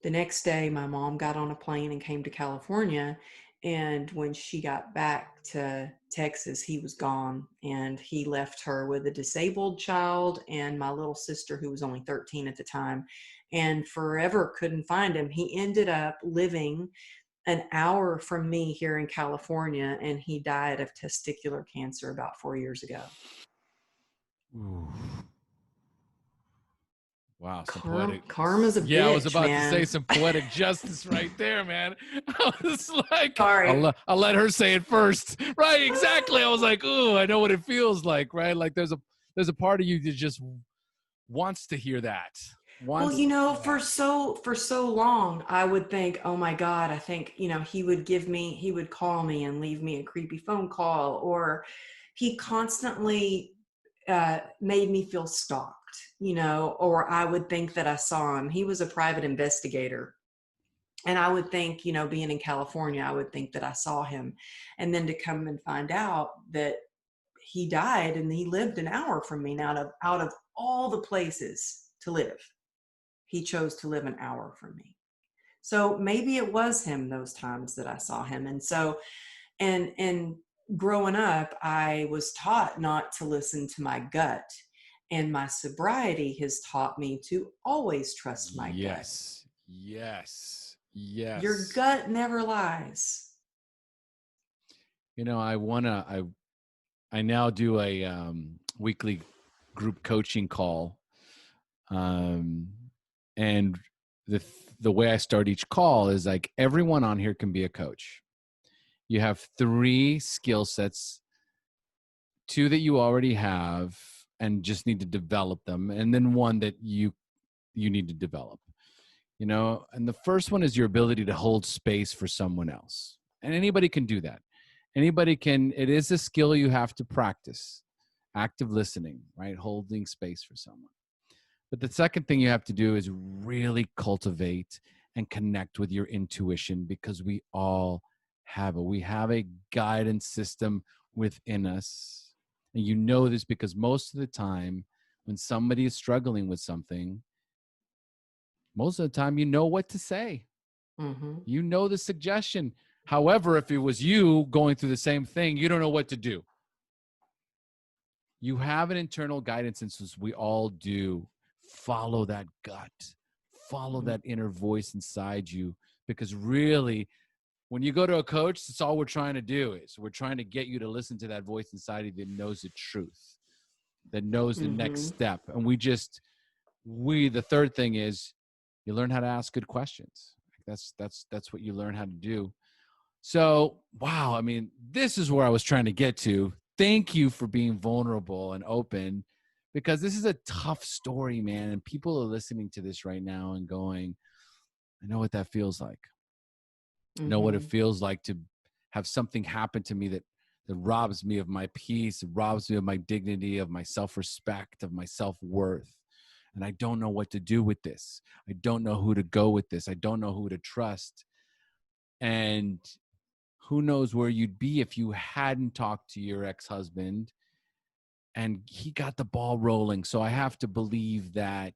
the next day, my mom got on a plane and came to California. And when she got back to Texas, he was gone. And he left her with a disabled child and my little sister, who was only 13 at the time, and forever couldn't find him. He ended up living an hour from me here in California, and he died of testicular cancer about 4 years ago. Ooh. Wow, some poetic. Karma's a Yeah, I was bitch, about to say man. some poetic justice right there, man. I was like, Sorry. I'll let her say it first. Right, exactly. I was like, ooh, I know what it feels like, right? Like there's a part of you that just wants to hear that. Well, Wants for so long, I would think, oh my God, I think, he would call me and leave me a creepy phone call, or he constantly made me feel stalked, or I would think that I saw him. He was a private investigator. And I would think, being in California, I would think that I saw him. And then to come and find out that he died and he lived an hour from me, now out of all the places to live, he chose to live an hour from me. So maybe it was him those times that I saw him. And so, and growing up, I was taught not to listen to my gut. And my sobriety has taught me to always trust my gut. yes, yes, Your yes. gut never lies. I now do a weekly group coaching call, um, and the way I start each call is like everyone on here can be a coach. You have 3 skill sets, 2 that you already have and just need to develop them, and then 1 that you need to develop. And the first one is your ability to hold space for someone else. And anybody can do that. It is a skill you have to practice. Active listening, right? Holding space for someone. But the second thing you have to do is really cultivate and connect with your intuition, because we all have it. We have a guidance system within us. And you know this because most of the time when somebody is struggling with something, most of the time you know what to say. Mm-hmm. You know the suggestion. However, if it was you going through the same thing, you don't know what to do. You have an internal guidance, and since we all do, follow that gut, follow that inner voice inside you, because really, when you go to a coach, that's all we're trying to do is we're trying to get you to listen to that voice inside you that knows the truth, that knows the next Mm-hmm. step. And the third thing is you learn how to ask good questions. That's what you learn how to do. So, wow, I mean, this is where I was trying to get to. Thank you for being vulnerable and open, because this is a tough story, man. And people are listening to this right now and going, I know what that feels like. I know what it Mm-hmm. feels like to have something happen to me that robs me of my peace, robs me of my dignity, of my self-respect, of my self-worth. And I don't know what to do with this. I don't know who to go with this. I don't know who to trust. And who knows where you'd be if you hadn't talked to your ex-husband and he got the ball rolling. So I have to believe that,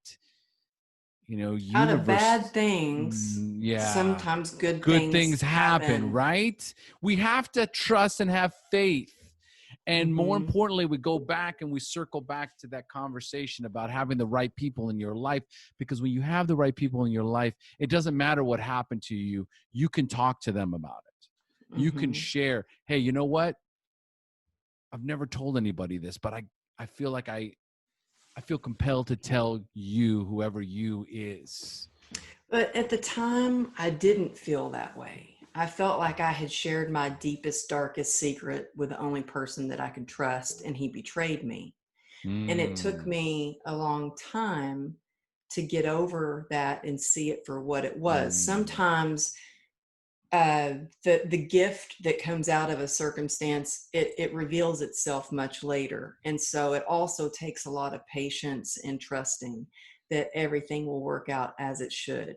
Out of universe, bad things, yeah, sometimes good good things things happen, happen. right? We have to trust and have faith. And more Mm-hmm. importantly, we go back and we circle back to that conversation about having the right people in your life, because when you have the right people in your life, it doesn't matter what happened to you. You can talk to them about it. You can Mm-hmm. share, hey, you know what? I've never told anybody this, but I feel like I feel compelled to tell you, whoever you is. But at the time, I didn't feel that way. I felt like I had shared my deepest, darkest secret with the only person that I could trust, and he betrayed me. And it took Mm, me a long time to get over that and see it for what it was. mm, Sometimes the gift that comes out of a circumstance, it reveals itself much later, and so it also takes a lot of patience and trusting that everything will work out as it should.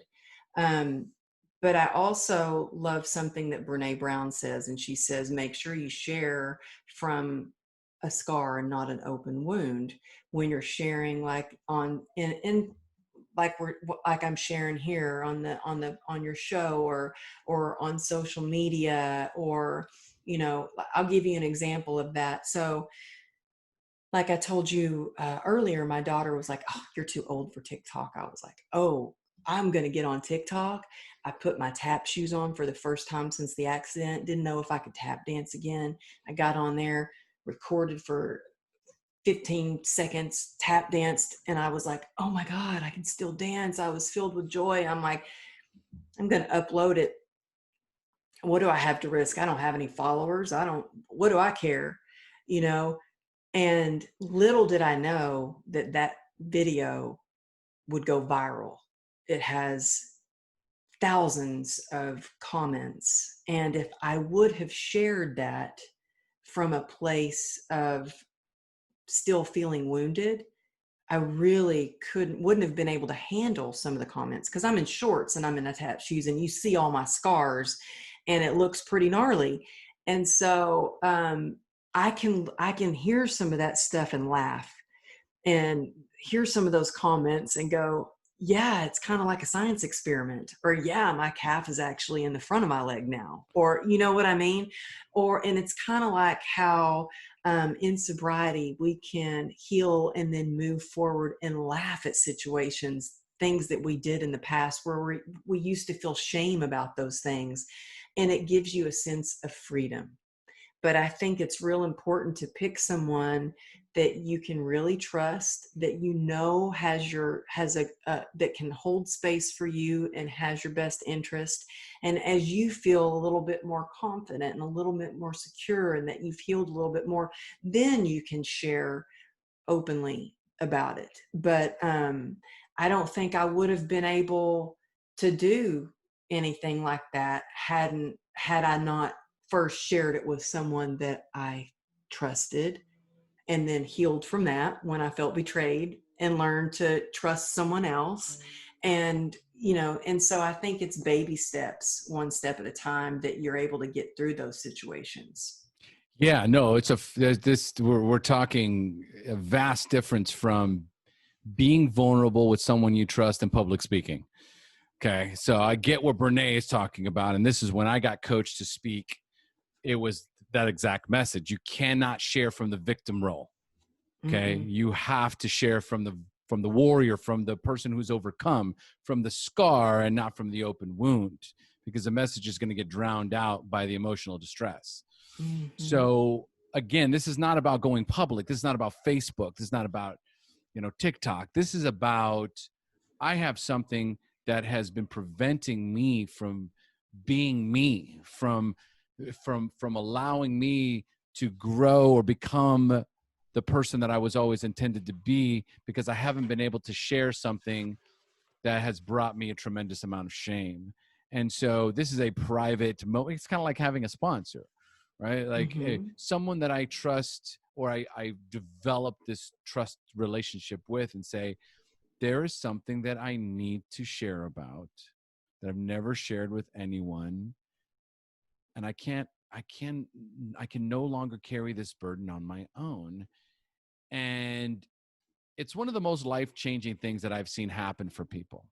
um, but I also love something that Brene Brown says, and she says, make sure you share from a scar and not an open wound when you're sharing, like on in like we're like I'm sharing here on your show, or on social media, or I'll give you an example of that. So like I told you earlier, my daughter was like, oh, you're too old for TikTok. I was like, oh, I'm going to get on TikTok. I put my tap shoes on for the first time since the accident, didn't know if I could tap dance again. I got on there, recorded for 15 seconds, tap danced, and I was like, oh my God, I can still dance. I was filled with joy. I'm like, I'm going to upload it. What do I have to risk? I don't have any followers. What do I care? You know? And little did I know that that video would go viral. It has thousands of comments. And if I would have shared that from a place of still feeling wounded, I really wouldn't have been able to handle some of the comments, because I'm in shorts and I'm in attached shoes and you see all my scars and it looks pretty gnarly. And so I can hear some of that stuff and laugh, and hear some of those comments and go, yeah, it's kind of like a science experiment, or yeah, my calf is actually in the front of my leg now, or you know what I mean? And it's kind of like how in sobriety we can heal and then move forward and laugh at situations, things that we did in the past where we used to feel shame about those things, and it gives you a sense of freedom. But I think it's real important to pick someone that you can really trust, that has a that can hold space for you and has your best interest. And as you feel a little bit more confident and a little bit more secure, and that you've healed a little bit more, then you can share openly about it. But I don't think I would have been able to do anything like that had I not first shared it with someone that I trusted, and then healed from that when I felt betrayed and learned to trust someone else. And and so I think it's baby steps, one step at a time, that you're able to get through those situations. yeah, no, we're talking a vast difference from being vulnerable with someone you trust in public speaking. Okay, so I get what Brene is talking about, and this is when I got coached to speak. It was that exact message. You cannot share from the victim role. Okay, Mm-mm. you have to share from the warrior, from the person who's overcome, from the scar, and not from the open wound, because the message is going to get drowned out by the emotional distress. Mm-hmm. So again, this is not about going public. This is not about Facebook. This is not about TikTok. This is about, I have something that has been preventing me from being me, from allowing me to grow or become the person that I was always intended to be, because I haven't been able to share something that has brought me a tremendous amount of shame. And so this is a private moment. It's kind of like having a sponsor, right? Like Mm-hmm. someone that I trust, or I develop this trust relationship with, and say, there is something that I need to share about that I've never shared with anyone. And I can no longer carry this burden on my own. And it's one of the most life-changing things that I've seen happen for people,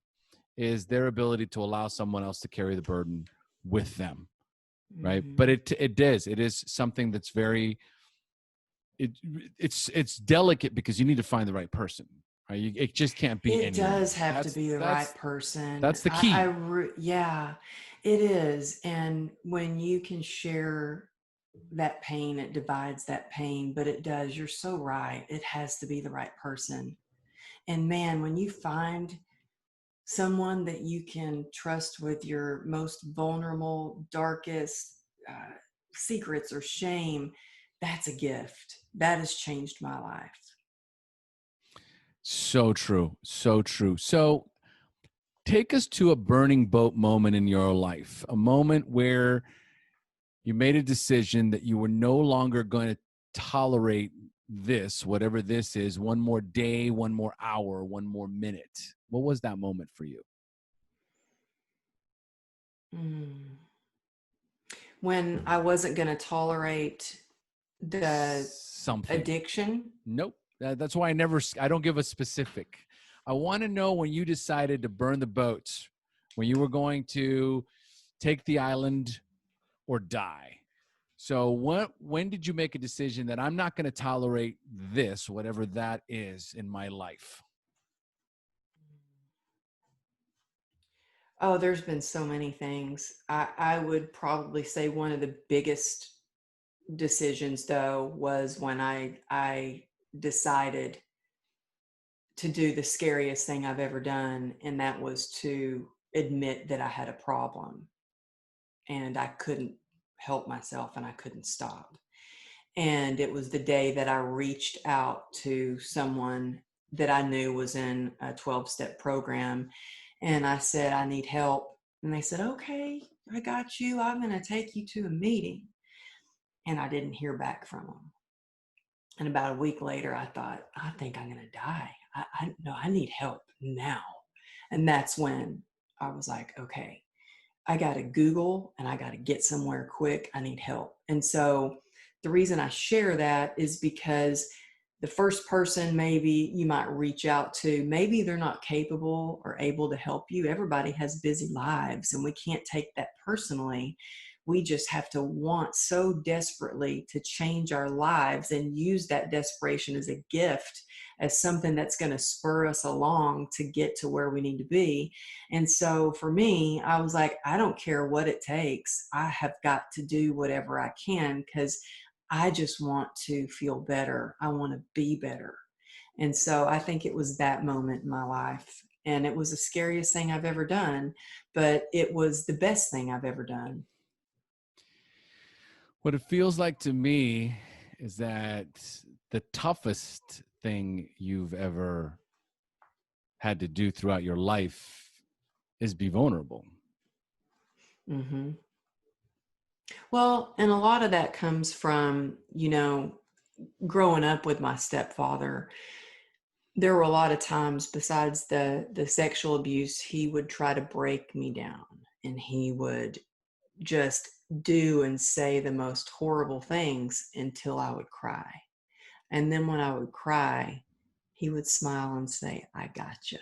is their ability to allow someone else to carry the burden with them, right? But Mm-hmm. it is something that's very, it it's delicate, because you need to find the right person, right? It just can't be It does anyone. have to That's be the right that's person. that's the key. Yeah, it is. And when you can share that pain, it divides that pain. But it does. You're so right. It has to be the right person. And man, when you find someone that you can trust with your most vulnerable, darkest secrets or shame, that's a gift. That has changed my life. So true. So true. So take us to a burning boat moment in your life, a moment where you made a decision that you were no longer going to tolerate this, whatever this is, one more day, one more hour, one more minute. What was that moment for you? Mm. When I wasn't going to tolerate the Something. addiction. Nope. That's why I don't give a specific. I want to know when you decided to burn the boats, when you were going to take the island or die. So when did you make a decision that I'm not going to tolerate this, whatever that is in my life? Oh, there's been so many things. I would probably say one of the biggest decisions though was when I decided to do the scariest thing I've ever done, and that was to admit that I had a problem and I couldn't help myself and I couldn't stop. And it was the day that I reached out to someone that I knew was in a 12-step program. And I said, I need help. And they said, okay, I got you. I'm going to take you to a meeting. And I didn't hear back from them. And about a week later, I thought, I think I'm going to die. No, I need help now. And that's when I was like, okay, I got to Google and I got to get somewhere quick. I need help. And so the reason I share that is because the first person maybe you might reach out to, maybe they're not capable or able to help you. Everybody has busy lives and we can't take that personally. We just have to want so desperately to change our lives and use that desperation as a gift, as something that's going to spur us along to get to where we need to be. And so for me, I was like, I don't care what it takes. I have got to do whatever I can because I just want to feel better. I want to be better. And so I think it was that moment in my life. And it was the scariest thing I've ever done, but it was the best thing I've ever done. What it feels like to me is that the toughest thing you've ever had to do throughout your life is be vulnerable. Mm-hmm. Well, and a lot of that comes from, growing up with my stepfather. There were a lot of times besides the sexual abuse, he would try to break me down and he would just do and say the most horrible things until I would cry. And then when I would cry, he would smile and say, I gotcha.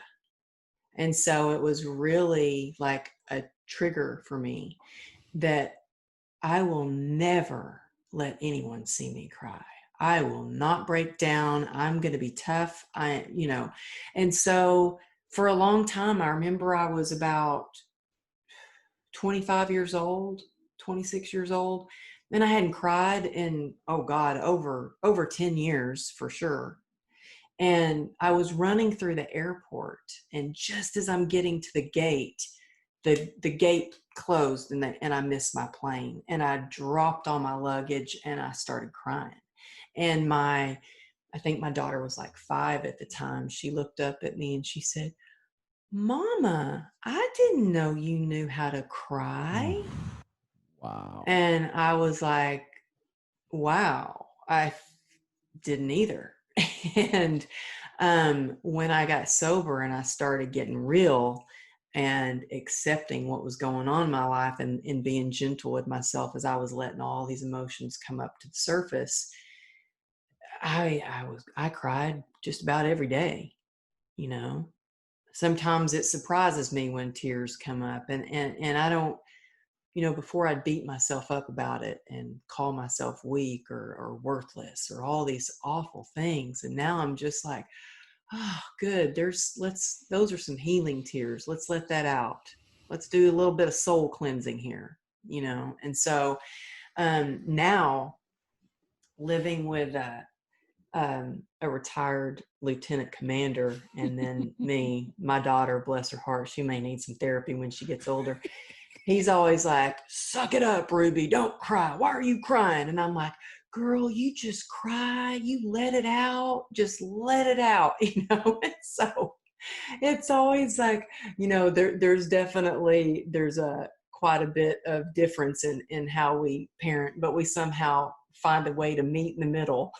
And so it was really like a trigger for me that I will never let anyone see me cry. I will not break down. I'm going to be tough. And so for a long time, I remember I was about 25 years old, 26 years old, and I hadn't cried in, oh God, over 10 years for sure. And I was running through the airport, and just as I'm getting to the gate, the gate closed, and I missed my plane, and I dropped all my luggage and I started crying. And I think my daughter was like 5 at the time. She looked up at me and she said, Mama, I didn't know you knew how to cry. Wow. And I was like, wow, I didn't either. And when I got sober and I started getting real and accepting what was going on in my life, and being gentle with myself as I was letting all these emotions come up to the surface, I cried just about every day, you know. Sometimes it surprises me when tears come up, and I don't, before I'd beat myself up about it and call myself weak or worthless or all these awful things. And now I'm just like, oh, good. Those are some healing tears. Let's let that out. Let's do a little bit of soul cleansing here, And so now living with a retired lieutenant commander. And then my daughter, bless her heart, she may need some therapy when she gets older. He's always like, suck it up, Ruby. Don't cry. Why are you crying? And I'm like, girl, you just cry. You let it out. Just let it out. And so it's always like, there's quite a bit of difference in how we parent, but we somehow find a way to meet in the middle.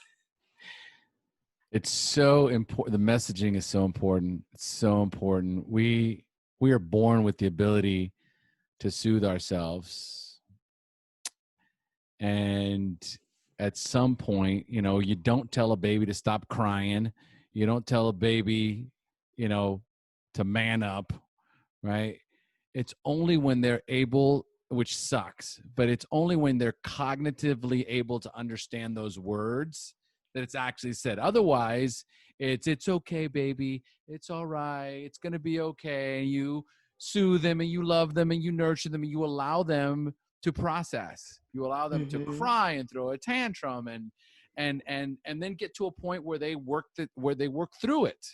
It's so important. The messaging is so important. It's so important. We are born with the ability to soothe ourselves. And at some point, you don't tell a baby to stop crying. You don't tell a baby, to man up, right? It's only when they're able, which sucks, but it's only when they're cognitively able to understand those words that it's actually said. Otherwise, it's okay, baby. It's all right. It's going to be okay. And you soothe them and you love them and you nurture them and you allow them to process. You allow them to cry and throw a tantrum and then get to a point where they work through it.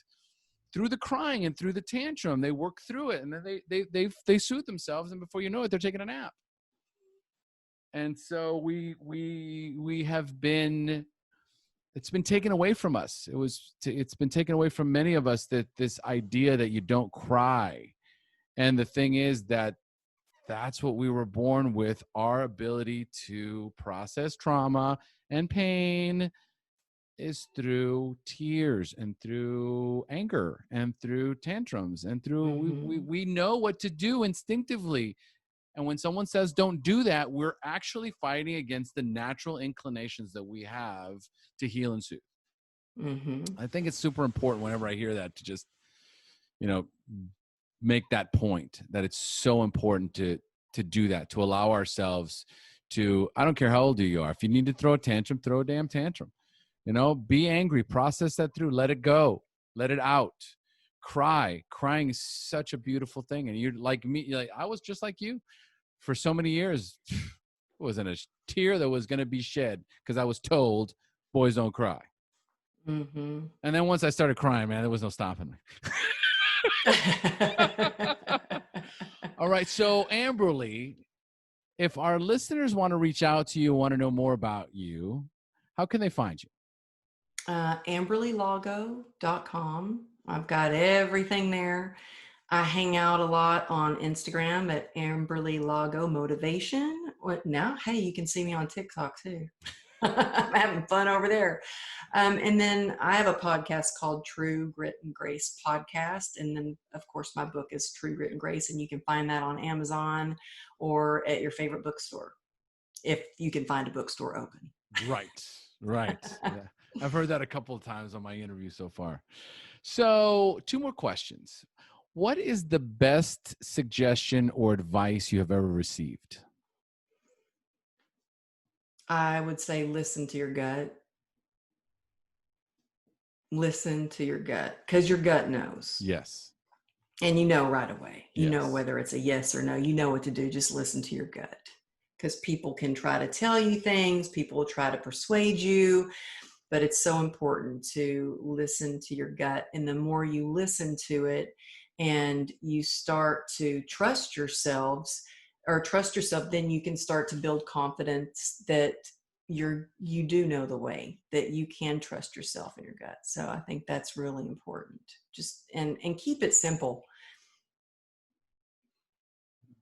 Through the crying and through the tantrum, they work through it, and then they soothe themselves, and before you know it, they're taking a nap. And so we have been, it's been taken away from us. It's been taken away from many of us, that this idea that you don't cry. And the thing is that's what we were born with, our ability to process trauma and pain is through tears and through anger and through tantrums and through we know what to do instinctively. And when someone says don't do that, we're actually fighting against the natural inclinations that we have to heal and soothe. I think it's super important whenever I hear that to just make that point, that it's so important to do that, to allow ourselves to, I don't care how old you are, if you need to throw a tantrum, throw a damn tantrum. Be angry, process that through, let it go, let it out, cry. Crying is such a beautiful thing. And you're like me, I was just like you for so many years. It wasn't a tear that was going to be shed because I was told boys don't cry. And then once I started crying, man, there was no stopping me. All right. So Amberly, if our listeners want to reach out to you, want to know more about you, how can they find you? AmberlyLago.com. I've got everything there. I hang out a lot on Instagram at Amberly Lago Motivation. Now, hey, you can see me on TikTok too. I'm having fun over there. And then I have a podcast called True Grit and Grace Podcast. And then, of course, my book is True Grit and Grace, and you can find that on Amazon or at your favorite bookstore, if you can find a bookstore open. Right. Yeah. I've heard that a couple of times on my interview so far. So 2 more questions. What is the best suggestion or advice you have ever received? I would say listen to your gut. Listen to your gut, because your gut knows. Yes. And right away. You know whether it's a yes or no. You know what to do. Just listen to your gut. Because people can try to tell you things. People will try to persuade you. But it's so important to listen to your gut. And the more you listen to it and you start to trust yourself, then you can start to build confidence that you do know the way, that you can trust yourself in your gut. So I think that's really important. Just and keep it simple.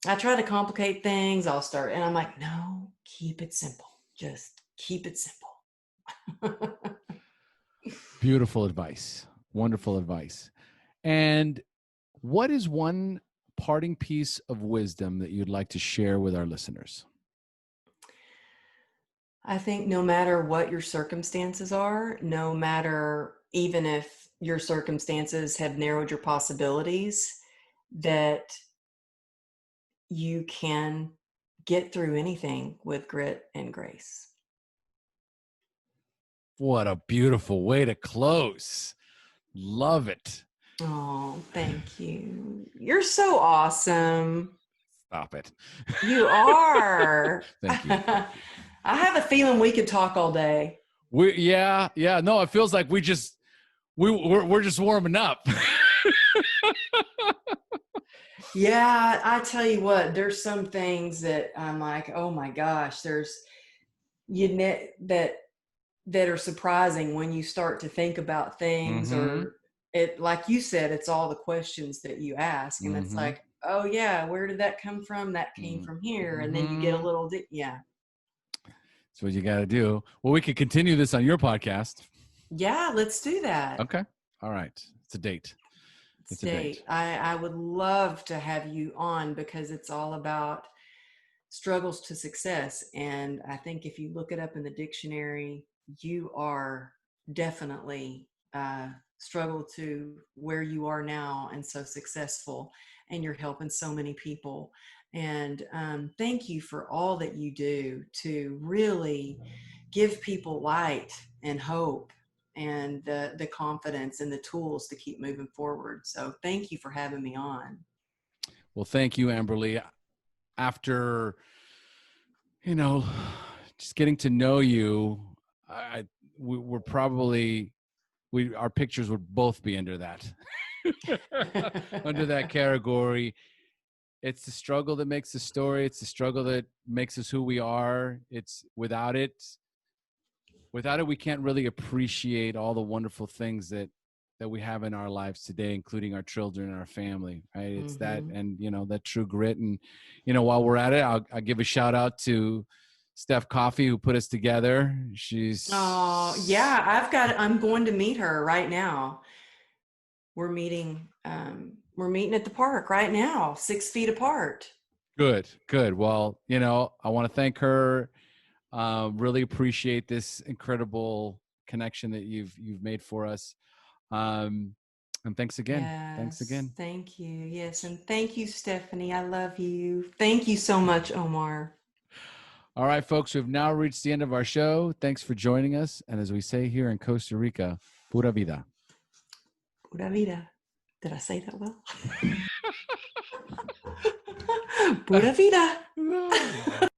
I try to complicate things. And I'm like, no, keep it simple. Just keep it simple. Beautiful advice. Wonderful advice. And what is one parting piece of wisdom that you'd like to share with our listeners? I think no matter what your circumstances are, no matter even if your circumstances have narrowed your possibilities, that you can get through anything with grit and grace. What a beautiful way to close. Love it. Oh, thank you. You're so awesome. Stop it. You are. Thank you. I have a feeling we could talk all day. Yeah. No, it feels like we're just warming up. Yeah, I tell you what, there's some things that I'm like, oh my gosh, there's that are surprising when you start to think about things, Mm-hmm. or it, like you said, it's all the questions that you ask, and it's Mm-hmm. like, oh yeah, where did that come from? That came from here, and then you get a Mm-hmm. little, yeah, That's what you got to do. Well, we could continue this on your podcast. yeah, let's do that. Okay. All right. It's a date. It's a State. date. I would love to have you on because it's all about struggles to success. And I think if you look it up in the dictionary, you are definitely struggle to where you are now and so successful, and you're helping so many people. And thank you for all that you do to really give people light and hope and the confidence and the tools to keep moving forward. So thank you for having me on. Well, thank you, Amberly. After, you know, just getting to know you, we're probably, our pictures would both be under that, under that category. It's the struggle that makes the story. It's the struggle that makes us who we are. It's without it, we can't really appreciate all the wonderful things that we have in our lives today, including our children and our family. Right? It's that, Mm-hmm. and that true grit. And while we're at it, I'll give a shout out to Steph Coffee, who put us together. Oh, She's yeah, I'm going to meet her right now. We're meeting at the park right now, 6 feet apart. good. Good. Well, I want to thank her. Really appreciate this incredible connection that you've made for us. And thanks again. Thanks Yes, again. thank you. Yes, and thank you, Stephanie. I love you. Thank you so much, Omar. All right, folks, we've now reached the end of our show. Thanks for joining us. And as we say here in Costa Rica, pura vida. Pura vida. Did I say that well? Pura vida. No.